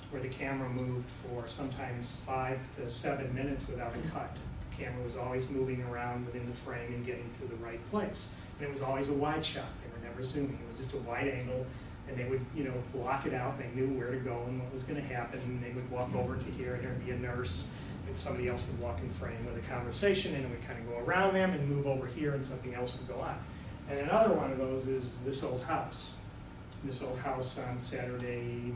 where the camera moved for sometimes 5 to 7 minutes without a cut. The camera was always moving around within the frame and getting to the right place. And it was always a wide shot, they were never zooming, it was just a wide angle, and they would, block it out, they knew where to go and what was gonna happen, and they would walk over to here, and there'd be a nurse, and somebody else would walk in frame with a conversation, and it would kind of go around them and move over here, and something else would go on. And another one of those is This Old House. This Old House on Saturday,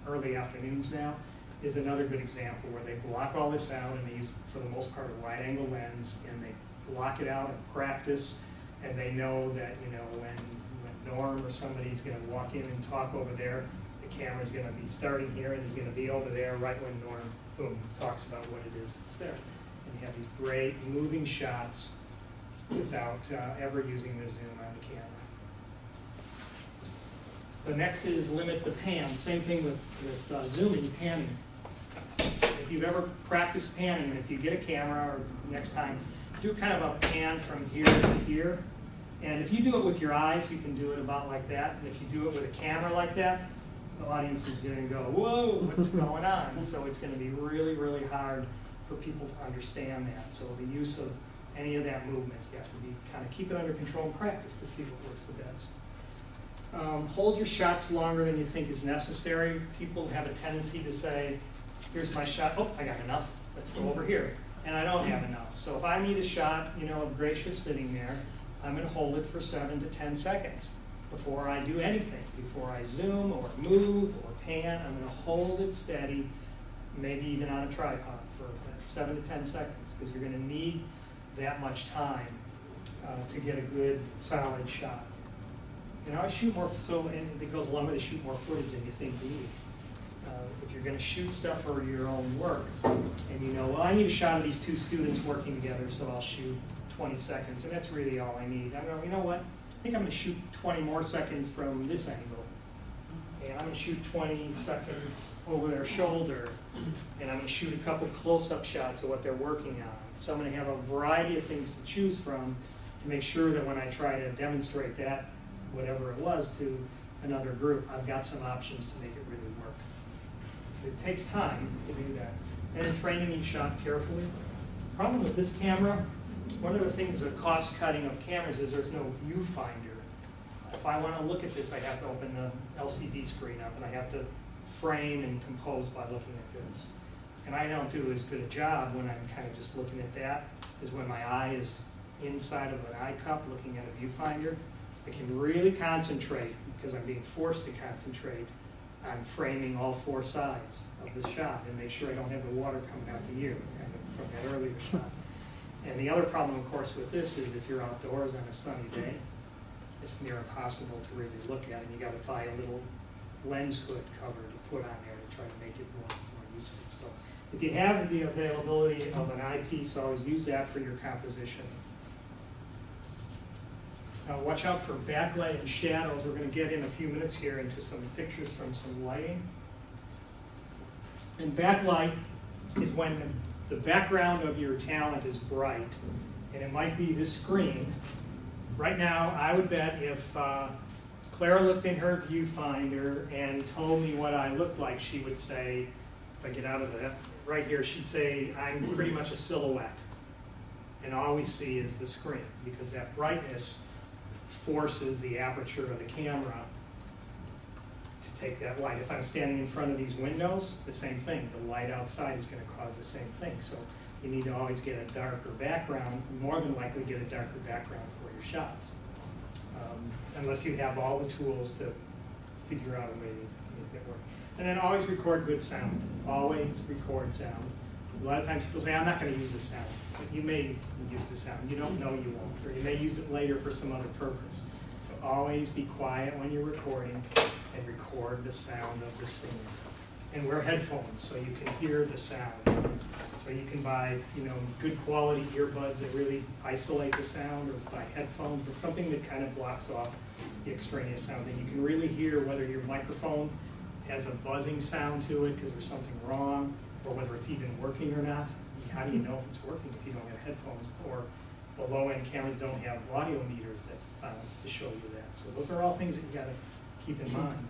early afternoons now, is another good example where they block all this out, and they use, for the most part, a wide angle lens, and they block it out and practice, and they know that, when Norm or somebody's gonna walk in and talk over there, the camera's gonna be starting here and it's gonna be over there right when Norm, boom, talks about what it is that's there. And you have these great moving shots without ever using the zoom on the camera. The next is limit the pan. Same thing with zooming, panning. If you've ever practiced panning, and if you get a camera, or next time, do kind of a pan from here to here. And if you do it with your eyes, you can do it about like that. And if you do it with a camera like that, the audience is going to go, whoa, what's going on? So it's going to be really, really hard for people to understand that. So the use of any of that movement, you have to be kind of keep it under control and practice to see what works the best. Hold your shots longer than you think is necessary. People have a tendency to say, here's my shot, oh, I got enough, let's go over here. And I don't have enough. So if I need a shot, of Gracia sitting there, I'm going to hold it for 7 to 10 seconds before I do anything. Before I zoom or move or pan, I'm going to hold it steady, maybe even on a tripod for 7 to 10 seconds, because you're going to need that much time to get a good, solid shot. I shoot more, and it goes along with it, shoot more footage than you think you need. If you're going to shoot stuff for your own work, and well, I need a shot of these two students working together, so I'll shoot 20 seconds, and that's really all I need. I go, you know what? I think I'm going to shoot 20 more seconds from this angle, and I'm going to shoot 20 seconds over their shoulder, and I'm going to shoot a couple close-up shots of what they're working on. So I'm going to have a variety of things to choose from to make sure that when I try to demonstrate that, whatever it was, to another group, I've got some options to make it really work. So it takes time to do that. And then framing each shot carefully. The problem with this camera, one of the things, the cost cutting of cameras, is there's no viewfinder. If I want to look at this, I have to open the LCD screen up, and I have to frame and compose by looking at this. And I don't do as good a job when I'm kind of just looking at that as when my eye is inside of an eye cup looking at a viewfinder. I can really concentrate, because I'm being forced to concentrate on framing all 4 sides of the shot and make sure I don't have the water coming out the ear, kind of from that earlier shot. And the other problem, of course, with this is if you're outdoors on a sunny day, it's near impossible to really look at, and you got to buy a little lens hood cover to put on there to try to make it more useful. So if you have the availability of an eyepiece, always use that for your composition. Watch out for backlight and shadows. We're going to get in a few minutes here into some pictures from some lighting. And backlight is when the background of your talent is bright, and it might be this screen. Right now, I would bet if Clara looked in her viewfinder and told me what I looked like, she would say, if I get out of that, right here, she'd say, I'm pretty much a silhouette. And all we see is the screen, because that brightness forces the aperture of the camera to take that light. If I'm standing in front of these windows, the same thing. The light outside is going to cause the same thing. So you need to always get a darker background, more than likely get a darker background for your shots. Unless you have all the tools to figure out a way to make it work. And then always record good sound. Always record sound. A lot of times people say, I'm not going to use the sound. But you may use the sound. You don't know you won't. Or you may use it later for some other purpose. So always be quiet when you're recording and record the sound of the scene. And wear headphones so you can hear the sound. So you can buy, good quality earbuds that really isolate the sound, or buy headphones, but something that kind of blocks off the extraneous sounds. And you can really hear whether your microphone has a buzzing sound to it because there's something wrong, or whether it's even working or not. How do you know if it's working if you don't have headphones? Or the low-end cameras don't have audio meters that to show you that. So those are all things that you got to keep in mind.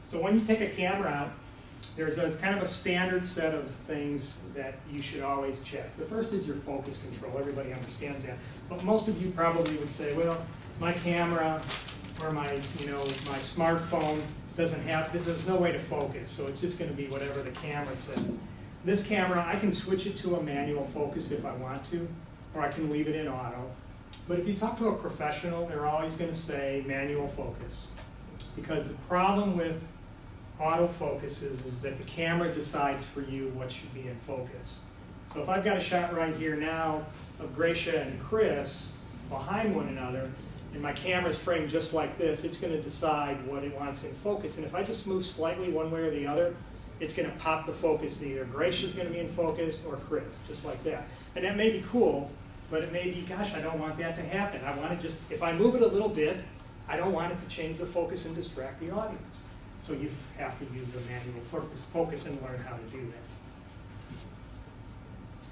So when you take a camera out, there's a kind of a standard set of things that you should always check. The first is your focus control. Everybody understands that. But most of you probably would say, well, my camera or my smartphone doesn't have, there's no way to focus, so it's just going to be whatever the camera says. This camera, I can switch it to a manual focus if I want to, or I can leave it in auto. But if you talk to a professional, they're always going to say manual focus. Because the problem with autofocus is that the camera decides for you what should be in focus. So if I've got a shot right here now of Gracia and Chris behind one another, and my camera's framed just like this, it's going to decide what it wants in focus. And if I just move slightly one way or the other, it's going to pop the focus. Either Gracia's going to be in focus or Chris, just like that. And that may be cool, but it may be, gosh, I don't want that to happen. I want to just, if I move it a little bit, I don't want it to change the focus and distract the audience. So you have to use the manual focus and learn how to do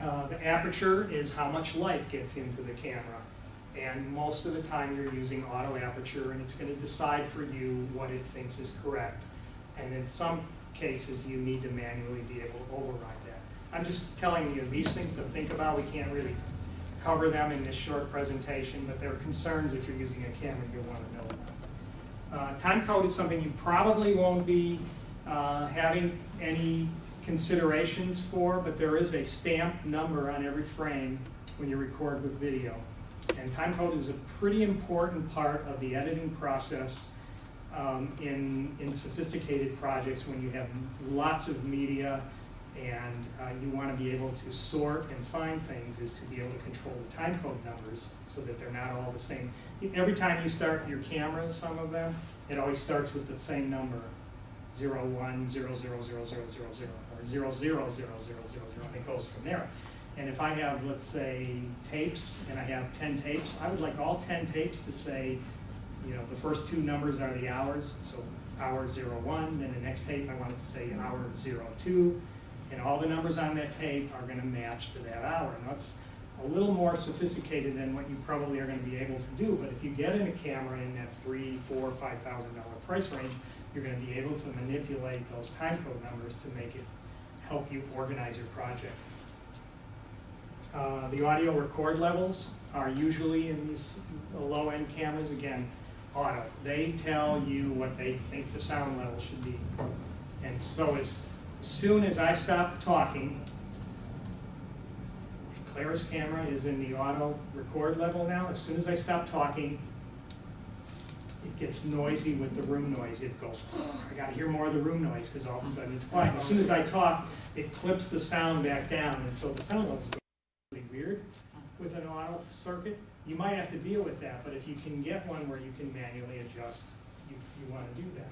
that. The aperture is how much light gets into the camera. And most of the time you're using auto aperture, and it's going to decide for you what it thinks is correct. And in some cases, you need to manually be able to override that. I'm just telling you these things to think about. We can't really cover them in this short presentation, but there are concerns if you're using a camera you'll want to know about. Time code is something you probably won't be having any considerations for, but there is a stamped number on every frame when you record with video. And time code is a pretty important part of the editing process in sophisticated projects when you have lots of media and you want to be able to sort and find things, is to be able to control the time code numbers so that they're not all the same. Every time you start your cameras, some of them, it always starts with the same number, 01, 0, 0, 0, 0, 0, 0, or 0, 0, 0, 0, 0, 0, and it goes from there. And if I have, let's say, tapes, and I have 10 tapes, I would like all 10 tapes to say, the first two numbers are the hours, so hour 01, then the next tape I want it to say hour 02, and all the numbers on that tape are going to match to that hour. And that's a little more sophisticated than what you probably are going to be able to do, but if you get in a camera in that $3,000, $4,000, $5,000 price range, you're going to be able to manipulate those time code numbers to make it help you organize your project. The audio record levels are usually in these low-end cameras, again, auto. They tell you what they think the sound level should be. And so as soon as I stop talking, Clara's camera is in the auto record level now. As soon as I stop talking, it gets noisy with the room noise. It goes, oh, I got to hear more of the room noise because all of a sudden it's quiet. As soon as I talk, it clips the sound back down, and so the sound level is really weird with an auto circuit. You might have to deal with that, but if you can get one where you can manually adjust, you want to do that.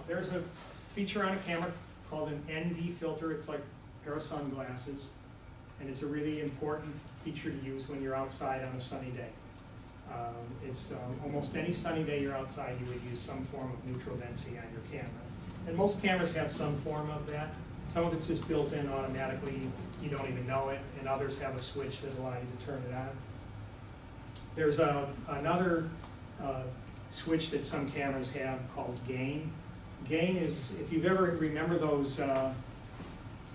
There's a feature on a camera called an ND filter. It's like a pair of sunglasses, and it's a really important feature to use when you're outside on a sunny day. It's almost any sunny day you're outside, you would use some form of neutral density on your camera. And most cameras have some form of that. Some of it's just built in automatically, you don't even know it, and others have a switch that allows you to turn it on. There's another switch that some cameras have called gain. Gain is, if you've ever, remember those,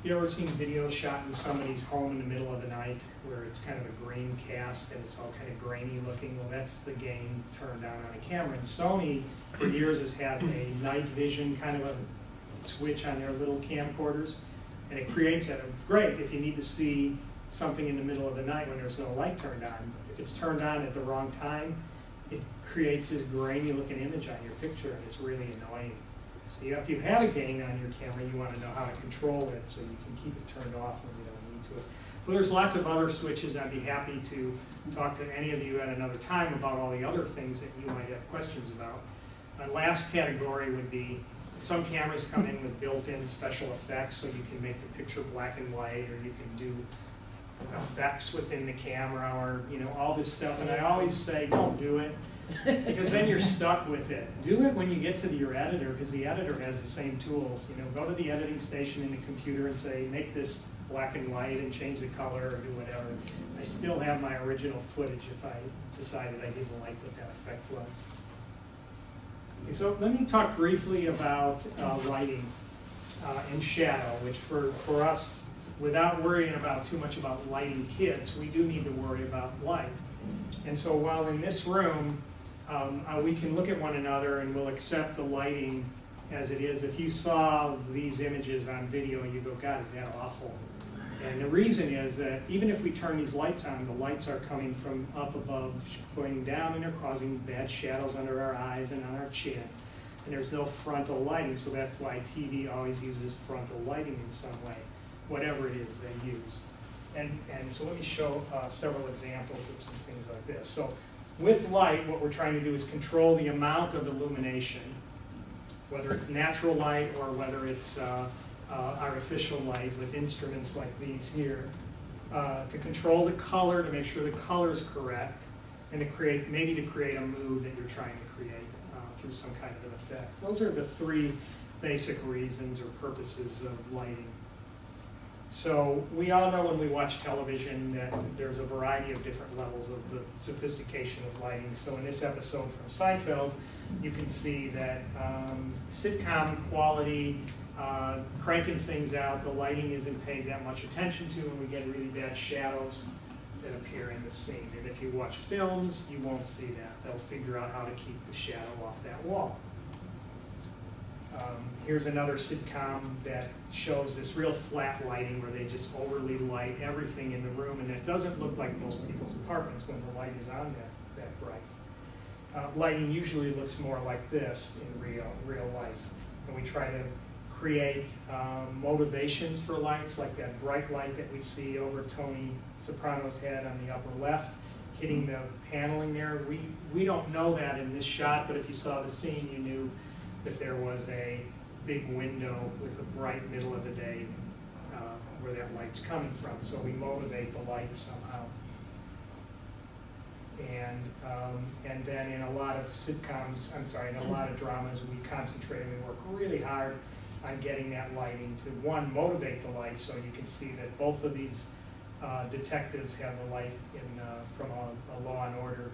you ever seen videos shot in somebody's home in the middle of the night where it's kind of a grain cast and it's all kind of grainy looking? Well, that's the gain turned on a camera. And Sony, for years, has had a night vision kind of a switch on their little camcorders, and it creates that. Great if you need to see something in the middle of the night when there's no light turned on. If it's turned on at the wrong time, it creates this grainy looking image on your picture, and it's really annoying. So if you have a gain on your camera, you want to know how to control it so you can keep it turned off when you don't need to. Well, there's lots of other switches. I'd be happy to talk to any of you at another time about all the other things that you might have questions about. The last category would be some cameras come in with built-in special effects, so you can make the picture black and white, or you can do effects within the camera, or all this stuff. And I always say, don't do it, because then you're stuck with it. Do it when you get to your editor, because the editor has the same tools. Go to the editing station in the computer and say, make this black and white and change the color or do whatever. I still have my original footage if I decided I didn't like what that effect was. Okay, so let me talk briefly about lighting and shadow, which for us, without worrying about too much about lighting kids, we do need to worry about light. And so while in this room, we can look at one another and we'll accept the lighting as it is. If you saw these images on video, you go, God, is that awful? And the reason is that even if we turn these lights on, the lights are coming from up above, going down, and they're causing bad shadows under our eyes and on our chin. And there's no frontal lighting, so that's why TV always uses frontal lighting in some way, whatever it is they use. And so let me show several examples of some things like this. So with light, what we're trying to do is control the amount of illumination, whether it's natural light or whether it's artificial light with instruments like these here, to control the color, to make sure the color is correct, and to create a mood that you're trying to create through some kind of an effect. Those are the three basic reasons or purposes of lighting. So we all know when we watch television that there's a variety of different levels of the sophistication of lighting. So in this episode from Seinfeld, you can see that sitcom quality, cranking things out, the lighting isn't paid that much attention to, and we get really bad shadows that appear in the scene. And if you watch films, you won't see that. They'll figure out how to keep the shadow off that wall. Here's another sitcom that shows this real flat lighting where they just overly light everything in the room, and it doesn't look like most people's apartments when the light is on that bright. Lighting usually looks more like this in real life, and we try to create motivations for lights, like that bright light that we see over Tony Soprano's head on the upper left, hitting the paneling there. We don't know that in this shot, but if you saw the scene, you knew that there was a big window with a bright middle of the day where that light's coming from. So we motivate the light somehow. And then in a lot of sitcoms, in a lot of dramas, we concentrate and we work really hard on getting that lighting to, one, motivate the light so you can see that both of these detectives have the light from a Law and Order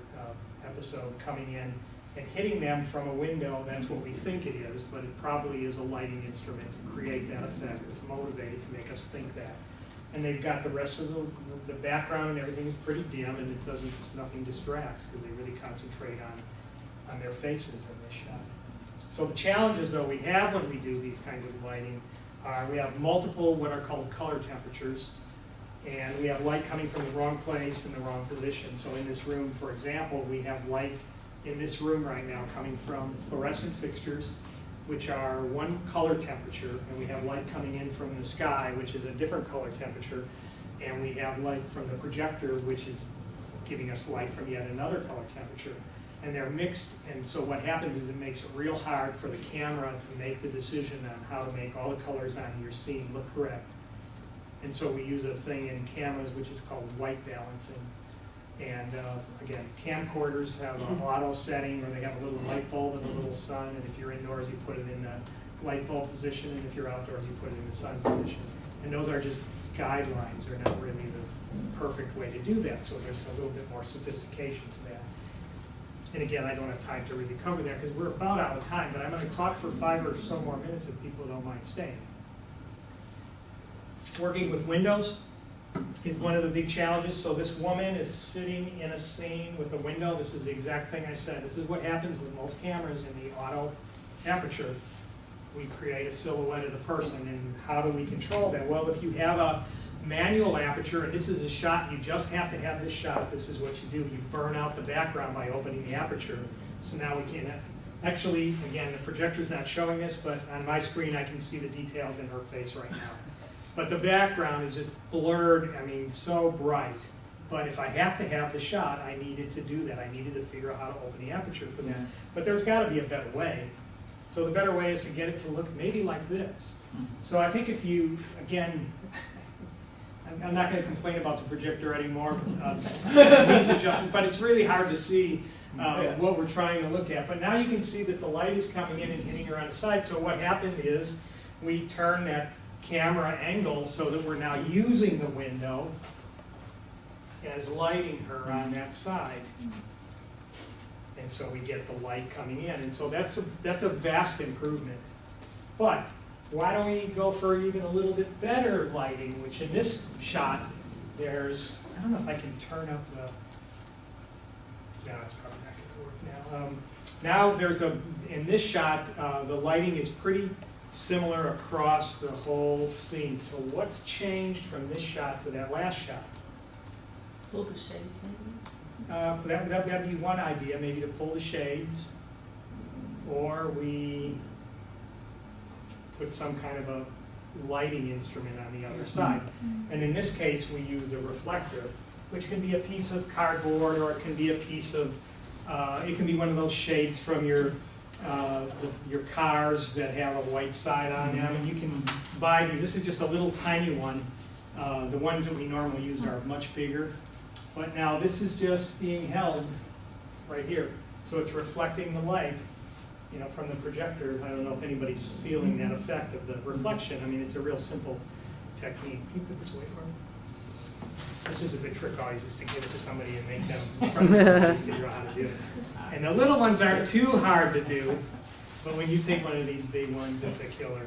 episode coming in and hitting them from a window. That's what we think it is, but it probably is a lighting instrument to create that effect. It's motivated to make us think that. And they've got the rest of the background and everything is pretty dim, and nothing distracts because they really concentrate on their faces in this shot. So the challenges, though, we have when we do these kinds of lighting are we have multiple what are called color temperatures, and we have light coming from the wrong place in the wrong position. So in this room, for example, we have light in this room right now coming from fluorescent fixtures, which are one color temperature, and we have light coming in from the sky, which is a different color temperature, and we have light from the projector, which is giving us light from yet another color temperature. And they're mixed, and so what happens is it makes it real hard for the camera to make the decision on how to make all the colors on your scene look correct. And so we use a thing in cameras which is called white balancing. And again, camcorders have an auto setting where they have a little light bulb and a little sun, and if you're indoors, you put it in the light bulb position, and if you're outdoors, you put it in the sun position. And those are just guidelines, they're not really the perfect way to do that, so there's a little bit more sophistication to that. And again, I don't have time to really cover that because we're about out of time, but I'm going to talk for 5 or so more minutes if people don't mind staying. Working with windows is one of the big challenges. So this woman is sitting in a scene with a window. This is the exact thing I said. This is what happens with most cameras in the auto aperture. We create a silhouette of the person, and how do we control that? Well, if you have a manual aperture, and this is a shot, you just have to have this shot. This is what you do. You burn out the background by opening the aperture. So now we can, actually, again, the projector's not showing this, but on my screen I can see the details in her face right now. But the background is just blurred, I mean, so bright. But if I have to have the shot, I needed to do that. I needed to figure out how to open the aperture for that. But there's got to be a better way. So the better way is to get it to look maybe like this. So I think if you, again, I'm not going to complain about the projector anymore, it needs adjustment, but it's really hard to see what we're trying to look at. But now you can see that the light is coming in and hitting her on the side. So what happened is we turn that camera angle so that we're now using the window as lighting her on that side. And so we get the light coming in. And so that's a vast improvement. But why don't we go for even a little bit better lighting, which in this shot, there's, I don't know if I can turn up the, no, it's probably not going to work now. Now there's in this shot, the lighting is pretty similar across the whole scene. So what's changed from this shot to that last shot? Pull the shades maybe? That'd be one idea, maybe to pull the shades, or we put some kind of a lighting instrument on the other side. And in this case, we use a reflector, which can be a piece of cardboard, or it can be a piece of, it can be one of those shades from your cars that have a white side on them, and you can buy these. This is just a little tiny one. The ones that we normally use are much bigger. But now this is just being held right here. So it's reflecting the light, you know, from the projector. I don't know if anybody's feeling that effect of the reflection. I mean, it's a real simple technique. Can you put this away for me? This is a good trick always, is to give it to somebody and make them figure out how to do it. And the little ones aren't too hard to do, but when you take one of these big ones, it's a killer.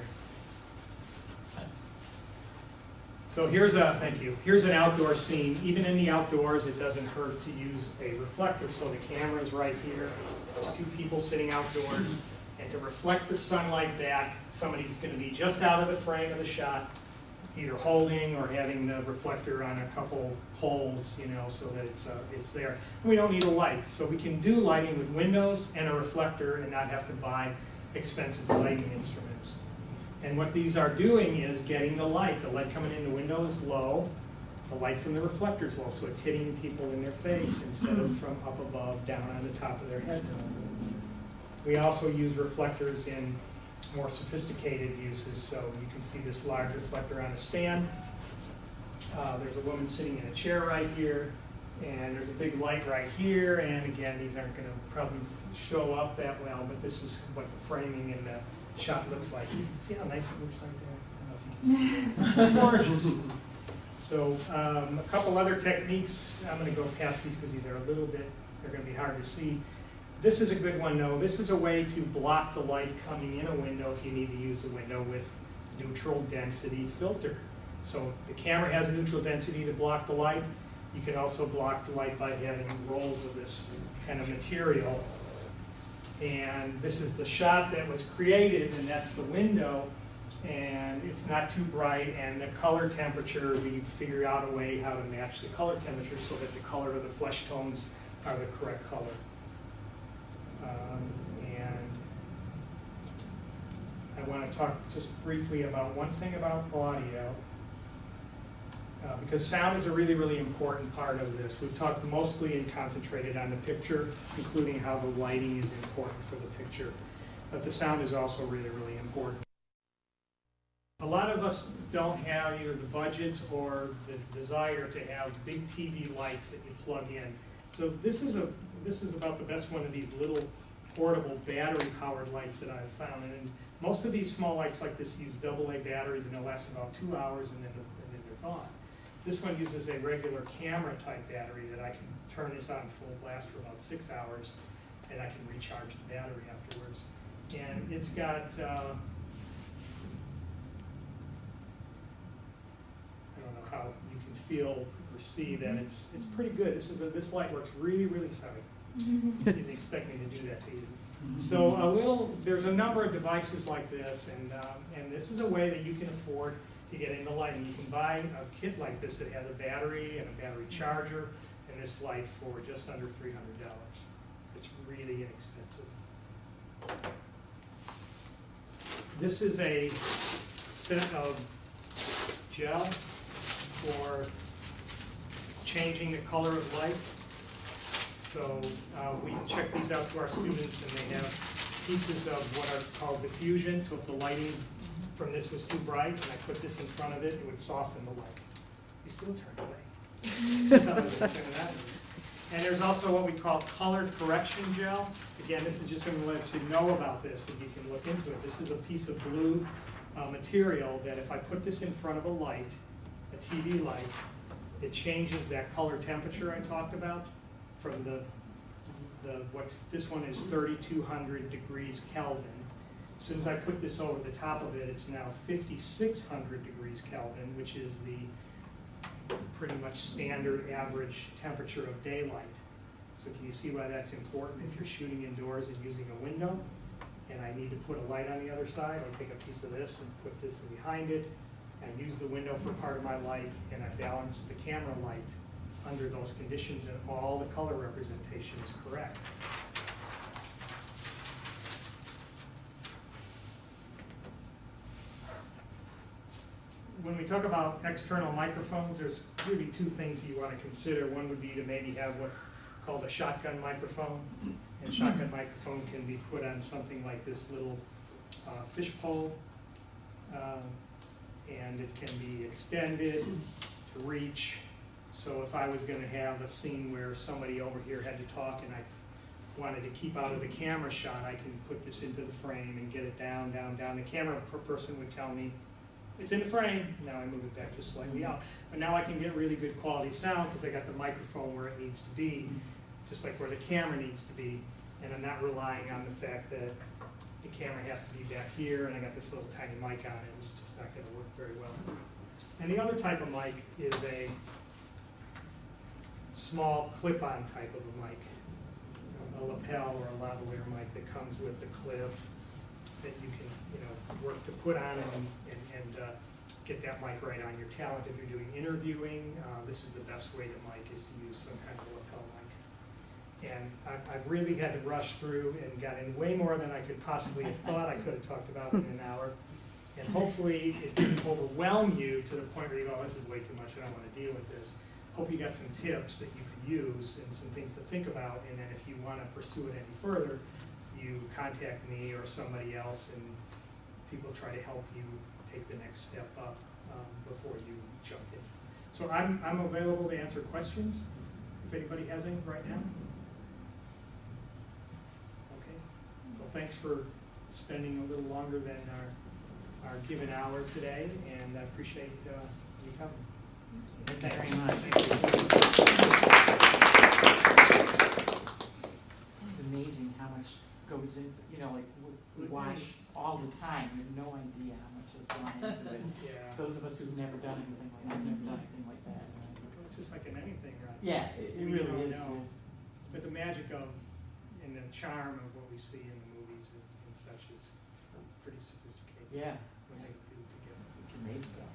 So here's an outdoor scene. Even in the outdoors, it doesn't hurt to use a reflector. So the camera's right here. There's 2 people sitting outdoors. And to reflect the sun like that, somebody's going to be just out of the frame of the shot, either holding or having the reflector on a couple poles, you know, so that it's there. And we don't need a light. So we can do lighting with windows and a reflector and not have to buy expensive lighting instruments. And what these are doing is getting the light. The light coming in the window is low. The light from the reflector is low, so it's hitting people in their face instead of from up above, down on the top of their head. We also use reflectors in more sophisticated uses. So you can see this large reflector on a stand. There's a woman sitting in a chair right here. And there's a big light right here. And again, these aren't going to probably show up that well, but this is what the framing in the shot looks like. You can see how nice it looks like there? I don't know if you can see it. Gorgeous. So a couple other techniques. I'm going to go past these because these are a little bit, they're going to be hard to see. This is a good one though. This is a way to block the light coming in a window if you need to use a window with neutral density filter. So the camera has a neutral density to block the light. You can also block the light by having rolls of this kind of material. And this is the shot that was created, and that's the window, and it's not too bright, and the color temperature, we figure out a way how to match the color temperature so that the color of the flesh tones are the correct color. And I want to talk just briefly about one thing about audio, because sound is a really, really important part of this. We've talked mostly and concentrated on the picture, including how the lighting is important for the picture. But the sound is also really, really important. A lot of us don't have either the budgets or the desire to have big TV lights that you plug in. So this is about the best one of these little portable battery-powered lights that I've found. And most of these small lights like this use AA batteries, and they'll last about 2 hours, and then they're gone. This one uses a regular camera-type battery that I can turn this on full blast for about 6 hours, and I can recharge the battery afterwards. And it's got, I don't know how you can feel or see that it's pretty good. This light works really, really sorry. You didn't expect me to do that to you. So there's a number of devices like this, and this is a way that you can afford to get into lighting. You can buy a kit like this that has a battery and a battery charger, and this light for just under $300. It's really inexpensive. This is a set of gel for changing the color of light. So we check these out to our students, and they have pieces of what are called diffusion. So if the lighting from this was too bright, and I put this in front of it, it would soften the light. You still turn away. And there's also what we call color correction gel. Again, this is just going to let you know about this, and you can look into it. This is a piece of blue material that if I put this in front of a light, a TV light, it changes that color temperature I talked about from this one is 3,200 degrees Kelvin. As soon as I put this over the top of it, it's now 5,600 degrees Kelvin, which is the pretty much standard average temperature of daylight. So can you see why that's important if you're shooting indoors and using a window, and I need to put a light on the other side? I take a piece of this and put this behind it, and use the window for part of my light, and I balance the camera light under those conditions, and all the color representation is correct. When we talk about external microphones, there's really two things you want to consider. One would be to maybe have what's called a shotgun microphone. And shotgun microphone can be put on something like this little fish pole. And it can be extended to reach. So if I was going to have a scene where somebody over here had to talk and I wanted to keep out of the camera shot, I can put this into the frame and get it down, down, down. The camera person would tell me, it's in the frame. Now I move it back just slightly out. But now I can get really good quality sound because I got the microphone where it needs to be, just like where the camera needs to be. And I'm not relying on the fact that the camera has to be back here and I got this little tiny mic on it. It's just not going to work very well. And the other type of mic is a small clip-on type of a mic, a lapel or a lavalier mic that comes with a clip that you can, work to put on and get that mic right on your talent. If you're doing interviewing, this is the best way to mic, is to use some kind of lapel mic. And I've really had to rush through and got in way more than I could possibly have thought I could have talked about in an hour. And hopefully it didn't overwhelm you to the point where you go, this is way too much, I don't want to deal with this. Hope you got some tips that you could use and some things to think about, and then if you want to pursue it any further, you contact me or somebody else, and people try to help you take the next step up before you jump in. So I'm available to answer questions, if anybody has any right now. Okay. Well, thanks for spending a little longer than our given hour today, and I appreciate you coming. Thank you very much. It's amazing how much goes into, we watch all the time. You have no idea how much has gone into it. Yeah. Those of us who've never done anything like that, never done anything like that. It's just like in anything, right? Yeah, it We really don't is. know. But the magic of and the charm of what we see in the movies and such is pretty sophisticated. Yeah, What they do together. it's amazing.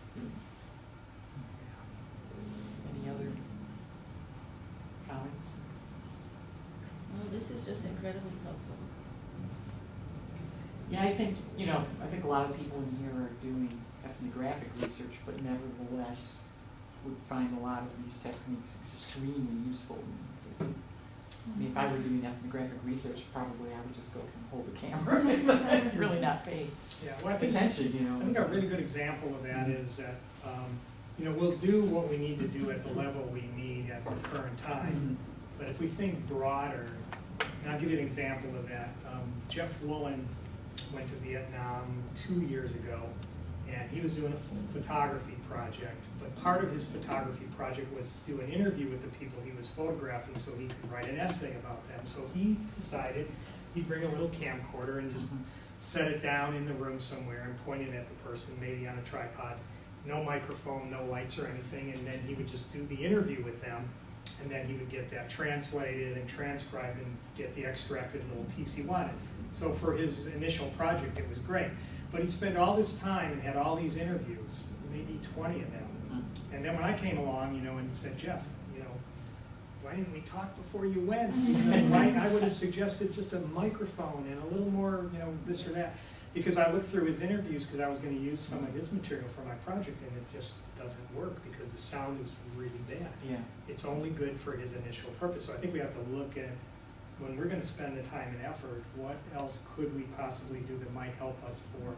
It's good. Any other comments? No, this is just incredibly helpful. Yeah, I think a lot of people in here are doing ethnographic research, but nevertheless would find a lot of these techniques extremely useful. I mean, if I were doing ethnographic research, probably I would just go and hold the camera. It's really not paid. Yeah, well, I think, Potentially, you I think know. a really good example of that is that, you know, we'll do what we need to do at the level we need at the current time. But if we think broader, and I'll give you an example of that. Jeff Woolen went to Vietnam 2 years ago, and he was doing a photography project. But part of his photography project was to do an interview with the people he was photographing so he could write an essay about them. So he decided he'd bring a little camcorder and just set it down in the room somewhere and point it at the person, maybe on a tripod. No microphone, no lights or anything, and then he would just do the interview with them, and then he would get that translated and transcribed and get the extracted little piece he wanted. So for his initial project, it was great. But he spent all this time and had all these interviews, maybe 20 of them. And then when I came along, you know, and said, Jeff, you know, why didn't we talk before you went? You know, I would have suggested just a microphone and a little more, you know, this or that. Because I looked through his interviews because I was going to use some of his material for my project, and it just doesn't work because the sound is really bad. Yeah. It's only good for his initial purpose. So I think we have to look at, when we're going to spend the time and effort, what else could we possibly do that might help us for,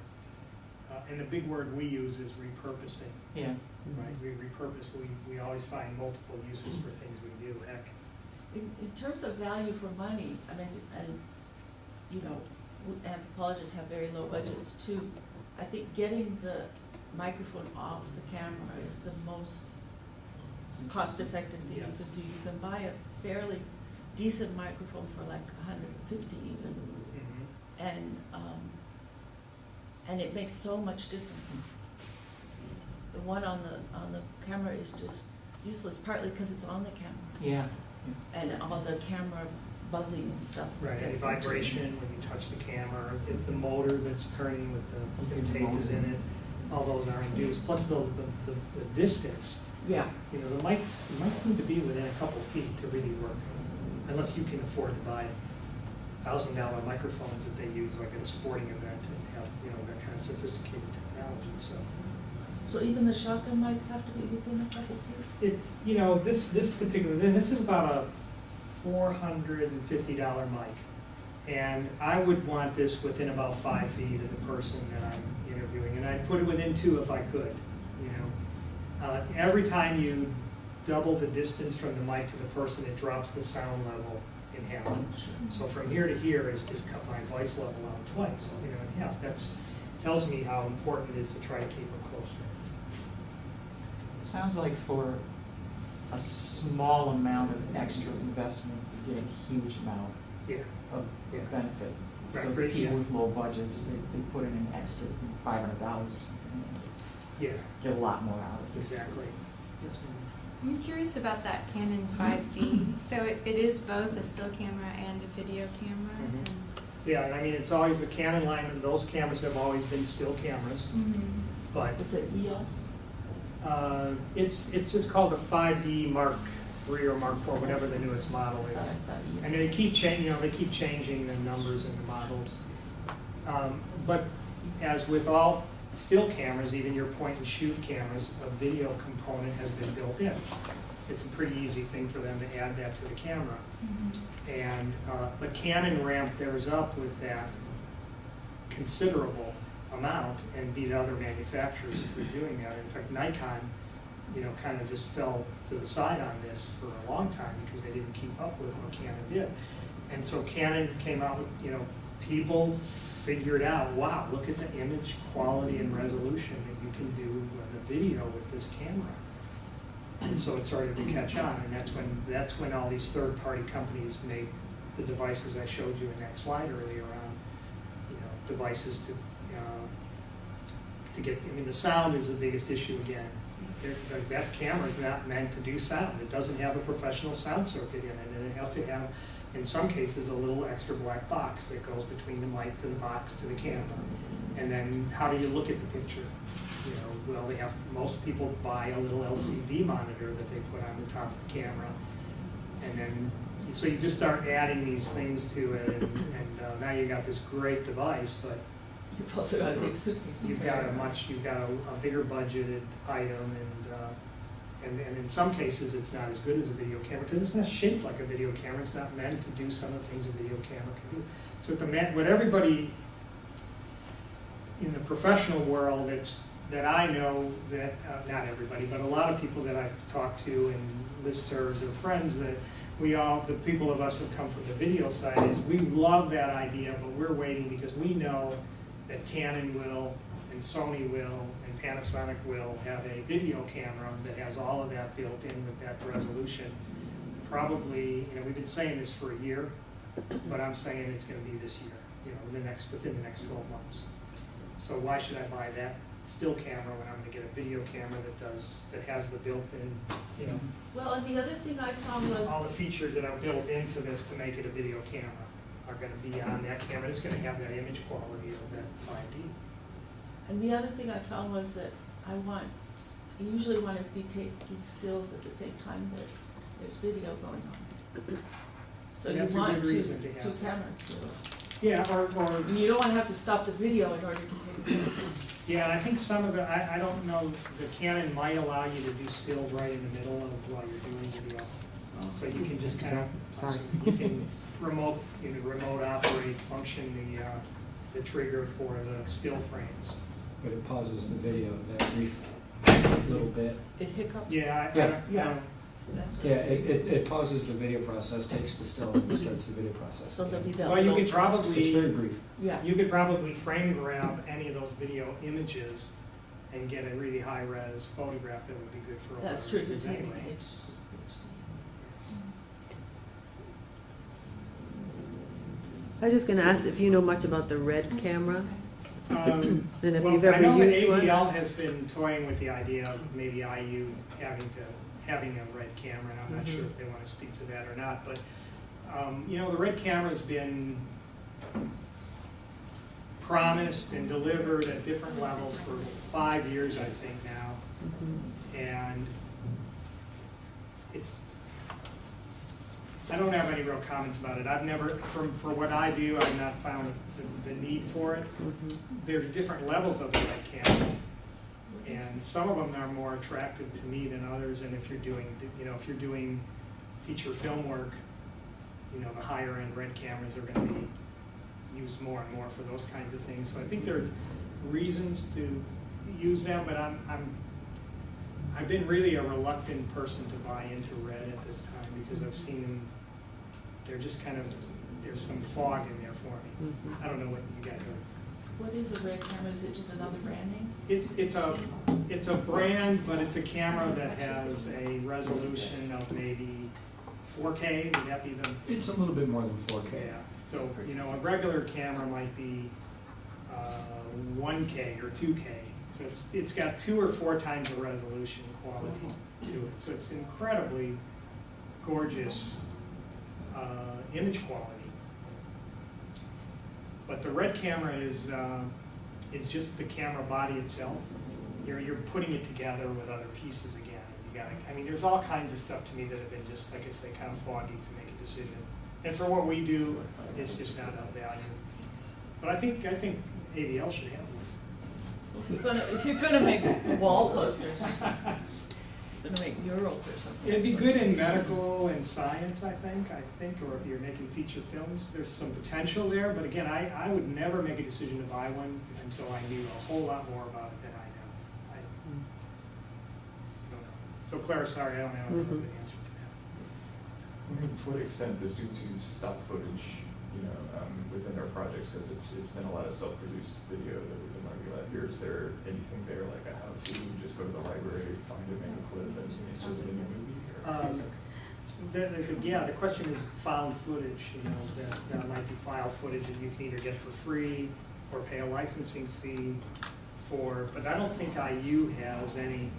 and the big word we use is repurposing, Yeah. right? We repurpose, we always find multiple uses for things we do. Heck, In terms of value for money, I mean, and, you know, anthropologists have very low budgets too. I think getting the microphone off the camera is the most cost-effective thing you Yes. could do. You can buy a fairly decent microphone for like $150 even, and it makes so much difference. The one on the camera is just useless, partly because it's on the camera, Yeah. and all the camera buzzing and stuff. right, any gets into it. vibration when you touch the camera, if the motor that's turning with the tape is in it, all those are induced, plus the distance. Yeah. You know, the mics need to be within a couple feet to really work, unless you can afford to buy $1,000 microphones that they use like at a sporting event and have, you know, that kind of sophisticated technology, so. So even the shotgun mics have to be within a couple feet? You know, this particular thing, this is about a $450 mic. And I would want this within about 5 feet of the person that I'm interviewing, and I'd put it within 2 if I could, you know. Every time you double the distance from the mic to the person, it drops the sound level in half. So from here to here is cut my voice level out twice, you know, in half. That's tells me how important it is to try to keep it closer. Sounds like for a small amount of extra investment, you get a huge amount Yeah. of Yeah. benefit. Right, So great, people yeah. with low budgets, they put in an extra $500 or something, and Yeah, get a lot more out of it. exactly. Yes, ma'am. I'm curious about that Canon 5D. So it is both a still camera and a video camera. Mhm. Yeah, and I mean, it's always the Canon line, and those cameras have always been still cameras, but It's an EOS? it's just called the 5D Mark III or Mark IV, whatever the newest model I thought I is. saw EOS. And they keep changing, you know, they keep changing the numbers and the models. But as with all still cameras, even your point and shoot cameras, a video component has been built in. It's a pretty easy thing for them to add that to the camera. And, but Canon ramped theirs up with that considerable amount and beat other manufacturers who were doing that. In fact, Nikon, you know, kind of just fell to the side on this for a long time because they didn't keep up with what Canon did. And so Canon came out with, you know, people figured out, wow, look at the image quality and resolution that you can do with a video with this camera. And so it started to catch on, and that's when all these third-party companies made the devices I showed you in that slide earlier on, you know, devices to get, I mean, the sound is the biggest issue again. That camera is not meant to do sound. It doesn't have a professional sound circuit in it, and it has to have, in some cases, a little extra black box that goes between the mic to the box to the camera. And then how do you look at the picture? You know, well, most people buy a little LCD monitor that they put on the top of the camera. And then, so you just start adding these things to it, and now you got this great device, but You've also got a big suitcase. you've got a bigger budgeted item, and And in some cases, it's not as good as a video camera, because it's not shaped like a video camera, it's not meant to do some of the things a video camera can do. So what everybody in the professional world, that I know, that, not everybody, but a lot of people that I've talked to and listservs or friends, that the people of us who come from the video side, is we love that idea, but we're waiting because we know that Canon will, and Sony will, and Panasonic will have a video camera that has all of that built in with that resolution. Probably, we've been saying this for a year, but I'm saying it's gonna be this year, within the next 12 months. So why should I buy that still camera when I'm gonna get a video camera that has the built-in, Well, and the other thing I found was, all the features that are built into this to make it a video camera are gonna be on that camera. It's gonna have that image quality of that 5D. and the other thing I found was that I usually want to be taking stills at the same time that there's video going on. So you That's a want good reason to have two that. cameras. Yeah, or And you don't want to have to stop the video in order to take a video. yeah, I think some of I don't know, the Canon might allow you to do stills right in the middle of while you're doing video. So you can just kind of, Sorry. you can remote operate, function the trigger for the still frames. But it pauses the video that brief little bit. It hiccups? Yeah, Yeah. That's what Yeah, it pauses the video process, takes the still, and starts the video process. So there'll be that. well, you little- could It's very probably, brief. Yeah. you could probably frame grab any of those video images and get a really high-res photograph that would be good for a lot That's of true, reasons to take anyway. image. I was just gonna ask if you know much about the red camera, and if Well, you've I ever know that used one. AVL has been toying with the idea of maybe IU having a red camera, and I'm not sure if they want to speak to that or not, but, the red camera's been promised and delivered at different levels for 5 years, I think, now, Mhm. and I don't have any real comments about it. I've never, for what I do, I've not found the need for it. Mhm. There's different levels of the red camera, and some of them are more attractive to me than others. And if you're doing feature film work, the higher end red cameras are going to be used more and more for those kinds of things. So I think there's reasons to use them, but I've been really a reluctant person to buy into red at this time, because I've seen them, they're just there's some fog in there for me. Mhm. I don't know what you guys are. What is a red camera? Is it just another brand name? It's a brand, but it's a camera that has a resolution of maybe 4K, would that be the? It's a little bit more than 4K. Yeah, so, a regular camera might be 1K or 2K. So it's got 2 or 4 times the resolution quality to it. So it's incredibly gorgeous image quality. But the red camera is just the camera body itself. You're putting it together with other pieces again. There's all kinds of stuff to me that have been just, like I say, kind of foggy to make a decision. And for what we do, it's just not of value. But I think AVL should have one. If you're gonna make wall posters or something, gonna make murals or something. It'd be good in medical and science, I think, or if you're making feature films, there's some potential there. But again, I would never make a decision to buy one until I knew a whole lot more about it than I know. I don't know. So Claire, sorry, I don't have a good answer to that. To what extent do students use stock footage, within their projects? Because it's been a lot of self-produced video that we've been learning about here. Is there anything there, like a how-to, just go to the library, find it, make a clip, and insert it in your movie? The question is found footage, that might be file footage that you can either get for free or pay a licensing fee for, but I don't think IU has any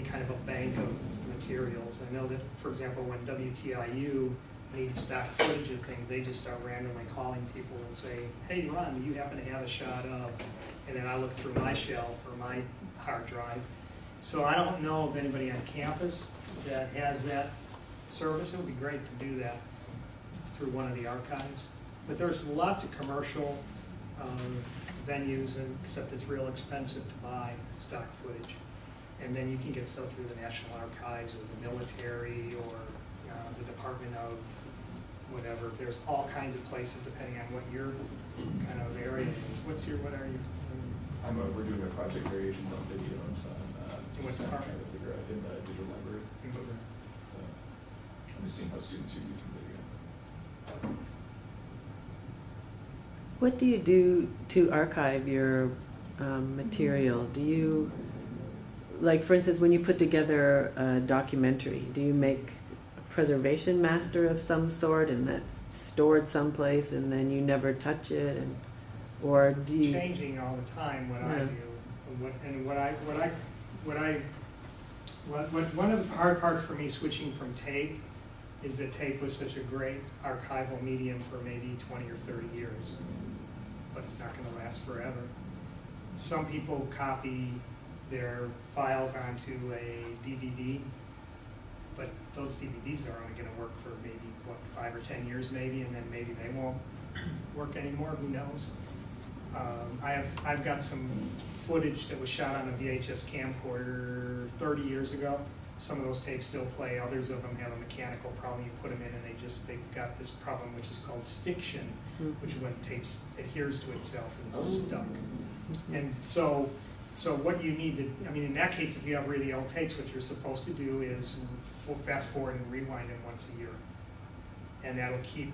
kind of a bank of materials. I know that, for example, when WTIU needs stock footage of things, they just start randomly calling people and say, hey, Ron, do you happen to have a shot of, and then I look through my shelf or my hard drive. So I don't know of anybody on campus that has that service. It would be great to do that through one of the archives. But there's lots of commercial venues, except it's real expensive to buy stock footage. And then you can get stuff through the National Archives or the military or the Department of whatever. There's all kinds of places depending on what your kind of area is. What are you? We're doing a project variations on video, and so I'm What just trying department? to figure out in the digital library. So I'm just seeing how students are using video. What do you do to archive your material? Do you, like for instance, when you put together a documentary, do you make a preservation master of some sort and that's stored someplace and then you never touch it, and or do you? Changing all the time what I Yeah. do. One of the hard parts for me switching from tape is that tape was such a great archival medium for maybe 20 or 30 years, but it's not going to last forever. Some people copy their files onto a DVD, but those DVDs are only going to work for maybe, 5 or 10 years maybe, and then maybe they won't work anymore, who knows? I've got some footage that was shot on a VHS camcorder 30 years ago. Some of those tapes still play, others of them have a mechanical problem. You put them in and they've got this problem which is called stiction, which is when tape adheres to itself and it's stuck. And so what you need to, in that case, if you have really old tapes, what you're supposed to do is fast forward and rewind them once a year. And that'll keep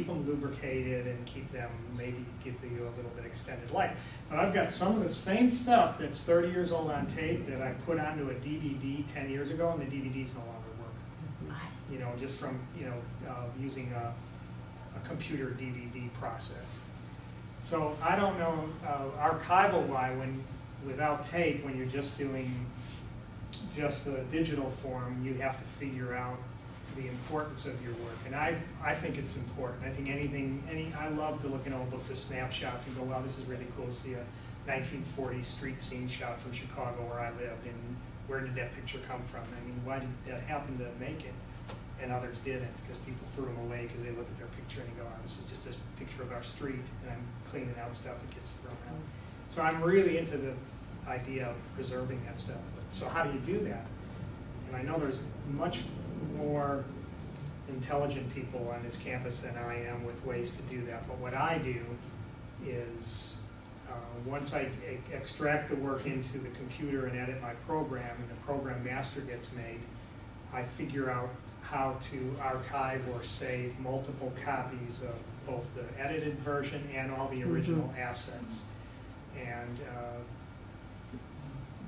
them lubricated and keep them, maybe give you a little bit extended life. But I've got some of the same stuff that's 30 years old on tape that I put onto a DVD 10 years ago, and the DVDs no longer work. Just from, using a computer DVD process. So I don't know, archival-wise, without tape, when you're just doing just the digital form, you have to figure out the importance of your work, and I think it's important. I think I love to look in old books of snapshots and go, wow, this is really cool to see a 1940s street scene shot from Chicago where I lived, and where did that picture come from? Why did that happen to make it? And others didn't, because people threw them away because they look at their picture and go, oh, this is just a picture of our street, and I'm cleaning out stuff that gets thrown out. So I'm really into the idea of preserving that stuff. So how do you do that? And I know there's much more intelligent people on this campus than I am with ways to do that. But what I do is, once I extract the work into the computer and edit my program, and the program master gets made, I figure out how to archive or save multiple copies of both the edited version and all the original assets. And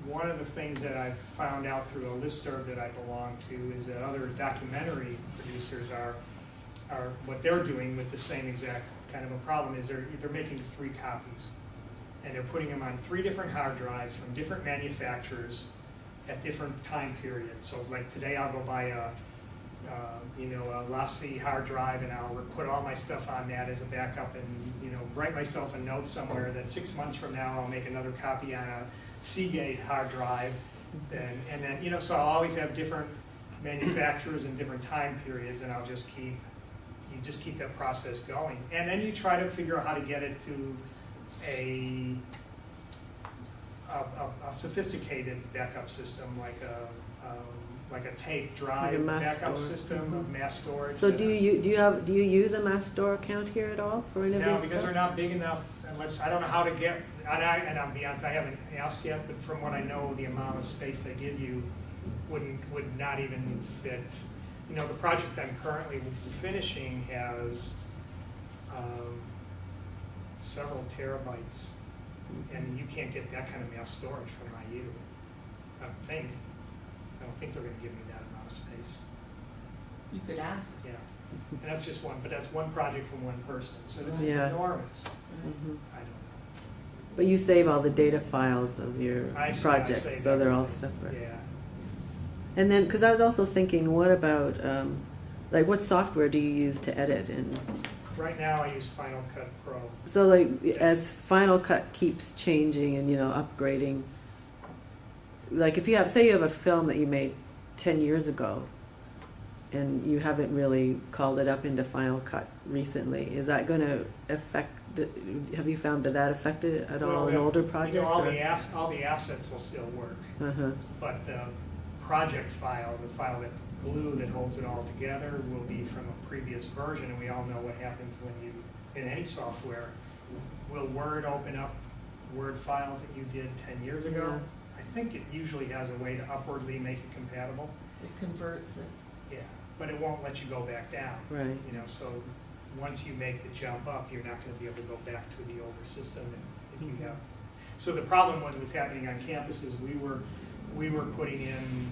one of the things that I've found out through a listserv that I belong to is that other documentary producers are what they're doing with the same exact kind of a problem is they're making 3 copies, and they're putting them on 3 different hard drives from different manufacturers at different time periods. So like today I'll go buy a Lassie hard drive, and I'll put all my stuff on that as a backup, and write myself a note somewhere that 6 months from now I'll make another copy on a Seagate hard drive, and then so I'll always have different manufacturers and different time periods, and I'll just keep that process going, and then you try to figure out how to get it to a sophisticated backup system like a tape drive Like a mass backup store. system of mass storage. So do you use a mass store account here at all for any of No, your because stuff? they're not big enough, unless, I don't know how to get, and I'll be honest, I haven't asked yet, but from what I know, the amount of space they give you would not even fit. The project I'm currently finishing has several terabytes, and you can't get that kind of mass storage from IU, I don't think. I don't think they're gonna give me that amount of space. You could ask. Yeah, and that's just one, but that's one project from one person, so this is Yeah. enormous. Mhm. I don't But you save all the data files of your I save projects, so they're all everything. separate. Yeah. And then, because I was also thinking, what about, like, what software do you use to edit? And Right now, I use Final Cut Pro. so, like, Yes. as Final Cut keeps changing and upgrading, like, if you have, say, you have a film that you made 10 years ago, and you haven't really called it up into Final Cut recently. Is that going to affect? Have you found that affected at all an older project? You know, all or- the assets will still work, Uh-huh. but the project file, the file that glue that holds it all together, will be from a previous version, and we all know what happens when you, in any software, will Word open up Word files that you did 10 years ago? Yeah. I think it usually has a way to upwardly make it compatible. It converts it. Yeah, but it won't let you go back down. Right. You know, so once you make the jump up, you're not gonna be able to go back to the older system if you have. So the problem what was happening on campus is we were putting in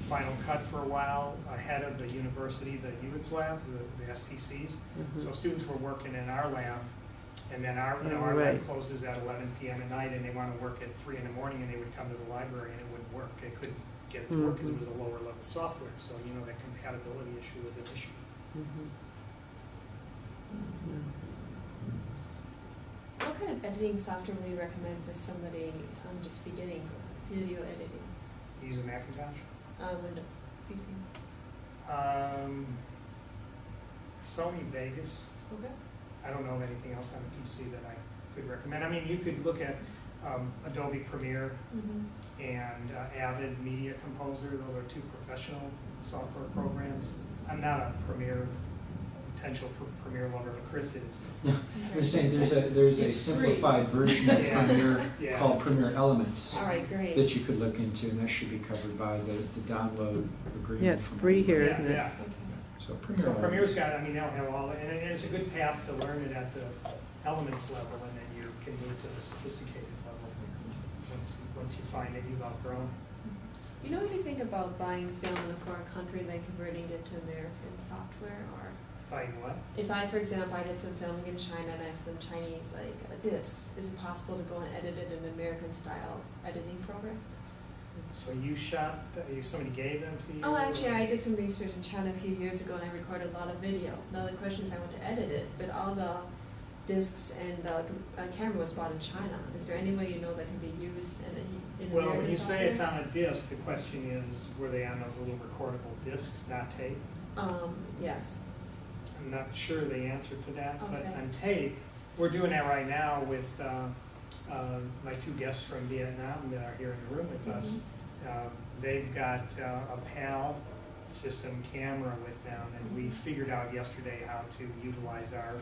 Final Cut for a while ahead of the university, the UITS labs, the STCs. Mhm. So students were working in our lab, and then our Oh, lab right. closes at 11 p.m. at night, and they wanna work at 3 in the morning, and they would come to the library, and it wouldn't work. They couldn't get it to work because it was a lower level software, so you know that compatibility issue was an issue. Mhm. What kind of editing software would you recommend for somebody just beginning video editing? Use a Macintosh. Windows, PC? Sony Vegas. Okay. I don't know of anything else on the PC that I could recommend. I mean, you could look at Adobe Premiere Mm-hmm. and Avid Media Composer. Those are two professional software programs. I'm not a potential Premiere lover, but Chris is. You're saying there's a It's free. simplified version of Yeah. Premiere Yeah. called Premiere Elements All right, great. that you could look into, and that should be covered by the download agreement. Yeah, it's from- free here, Yeah, isn't it? yeah. Okay. So Premiere. So Premiere's Elements. got, I mean, they'll have all, and it's a good path to learn it at the elements level, and then you can move to the sophisticated level once you find that you've outgrown. You know anything about buying film in a foreign country and then converting it to American software, or? By what? If I, for example, I did some filming in China and I have some Chinese discs, is it possible to go and edit it in an American style editing program? So you shot, somebody gave them to you? Oh, actually, I did some research in China a few years ago and I recorded a lot of video. Now the question is I want to edit it, but all the discs and camera was bought in China. Is there any way you know that can be used in Well, American when you say it's software? on a disc, the question is, were they on those little recordable discs, not tape? Yes. I'm not sure the answer to that, but Okay. on tape, we're doing that right now with my two guests from Vietnam that are here in the room with us. They've got a PAL system camera with them, and we figured out yesterday how to utilize our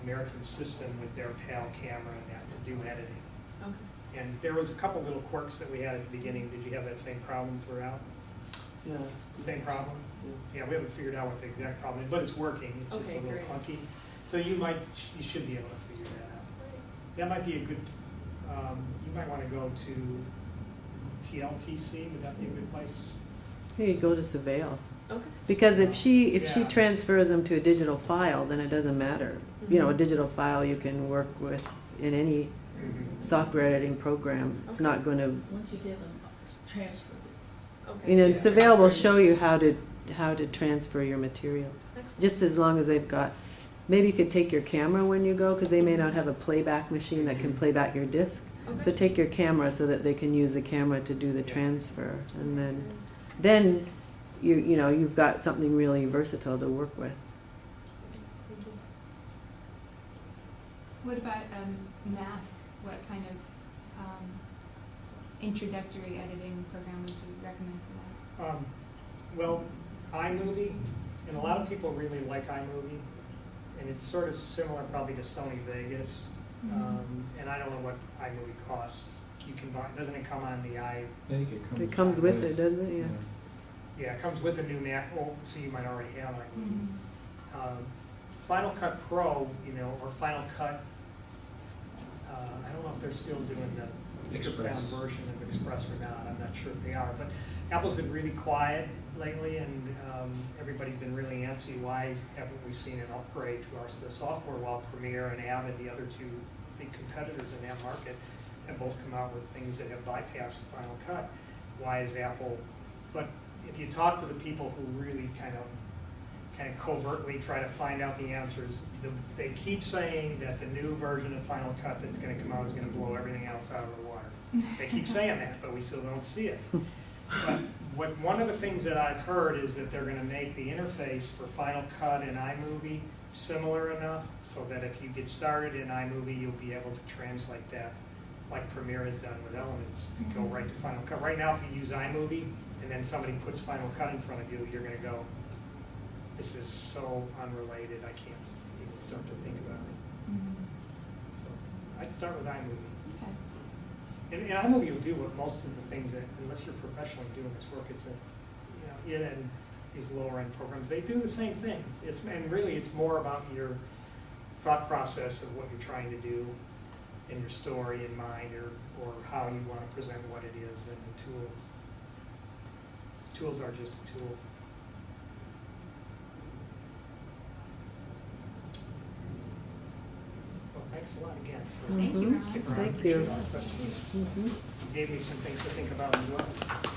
American system with their PAL camera and that to do editing. Okay. And there was a couple little quirks that we had at the beginning. Did you have that same problem throughout? Yeah. Same problem? Yeah, we haven't figured out what the exact problem is, but it's working. It's just a Okay, little great. clunky. So you should be able to figure that out. That might be a good, you might want to go to TLTC. Would that be a good place? Here you go to Surveil. Okay. Because if she Yeah. transfers them to a digital file, then it doesn't matter. You know, a Mhm. digital file you can work with in any software editing program. It's Okay. not going to. Once you get them transferred, Okay. You know, Yeah. Surveil will show you how to transfer your material. Excellent. Just as long as they've got. Maybe you could take your camera when you go, because they may not have a playback machine that can play back your disc. Okay. So take your camera so that they can use the camera to do the transfer, and then you've got something really versatile to work with. Thank you. What about math? What kind of introductory editing program would you recommend for that? Well, iMovie, and a lot of people really like iMovie, and it's sort of similar probably to Sony Vegas. And I don't know what iMovie costs. You can buy, doesn't it come on the I think It comes with it, doesn't it? Yeah. Yeah, it comes with a new Mac, so you might already have iMovie. Mhm. Final Cut Pro, or Final Cut, I don't know if they're still doing the stripped down Express. version of Express or not. I'm not sure if they are, but Apple's been really quiet lately, and everybody's been really antsy. Why haven't we seen an upgrade to the software, while Premiere and Avid, the other two big competitors in that market, have both come out with things that have bypassed Final Cut? Why is Apple? But if you talk to the people who really kind of covertly try to find out the answers, they keep saying that the new version of Final Cut that's going to come out is going to blow everything else out of the water. They keep saying that, but we still don't see it. But One of the things that I've heard is that they're gonna make the interface for Final Cut and iMovie similar enough so that if you get started in iMovie, you'll be able to translate that like Premiere has done with Elements to go right to Final Cut. Right now, if you use iMovie and then somebody puts Final Cut in front of you, you're gonna go, this is so unrelated, I can't even start to think about it. So I'd start with iMovie. Okay. And iMovie will do what most of the things that, unless you're professionally doing this work, it's a, you know, in these lower end programs, they do the same thing. And really, it's more about your thought process of what you're trying to do and your story in mind, or how you want to present what it is, than the tools. Tools are just a tool. Well, thanks a lot again for Thank you, Ron. sticking around. Thank Appreciate you. all the questions. Mhm. You gave me some things to think about as well.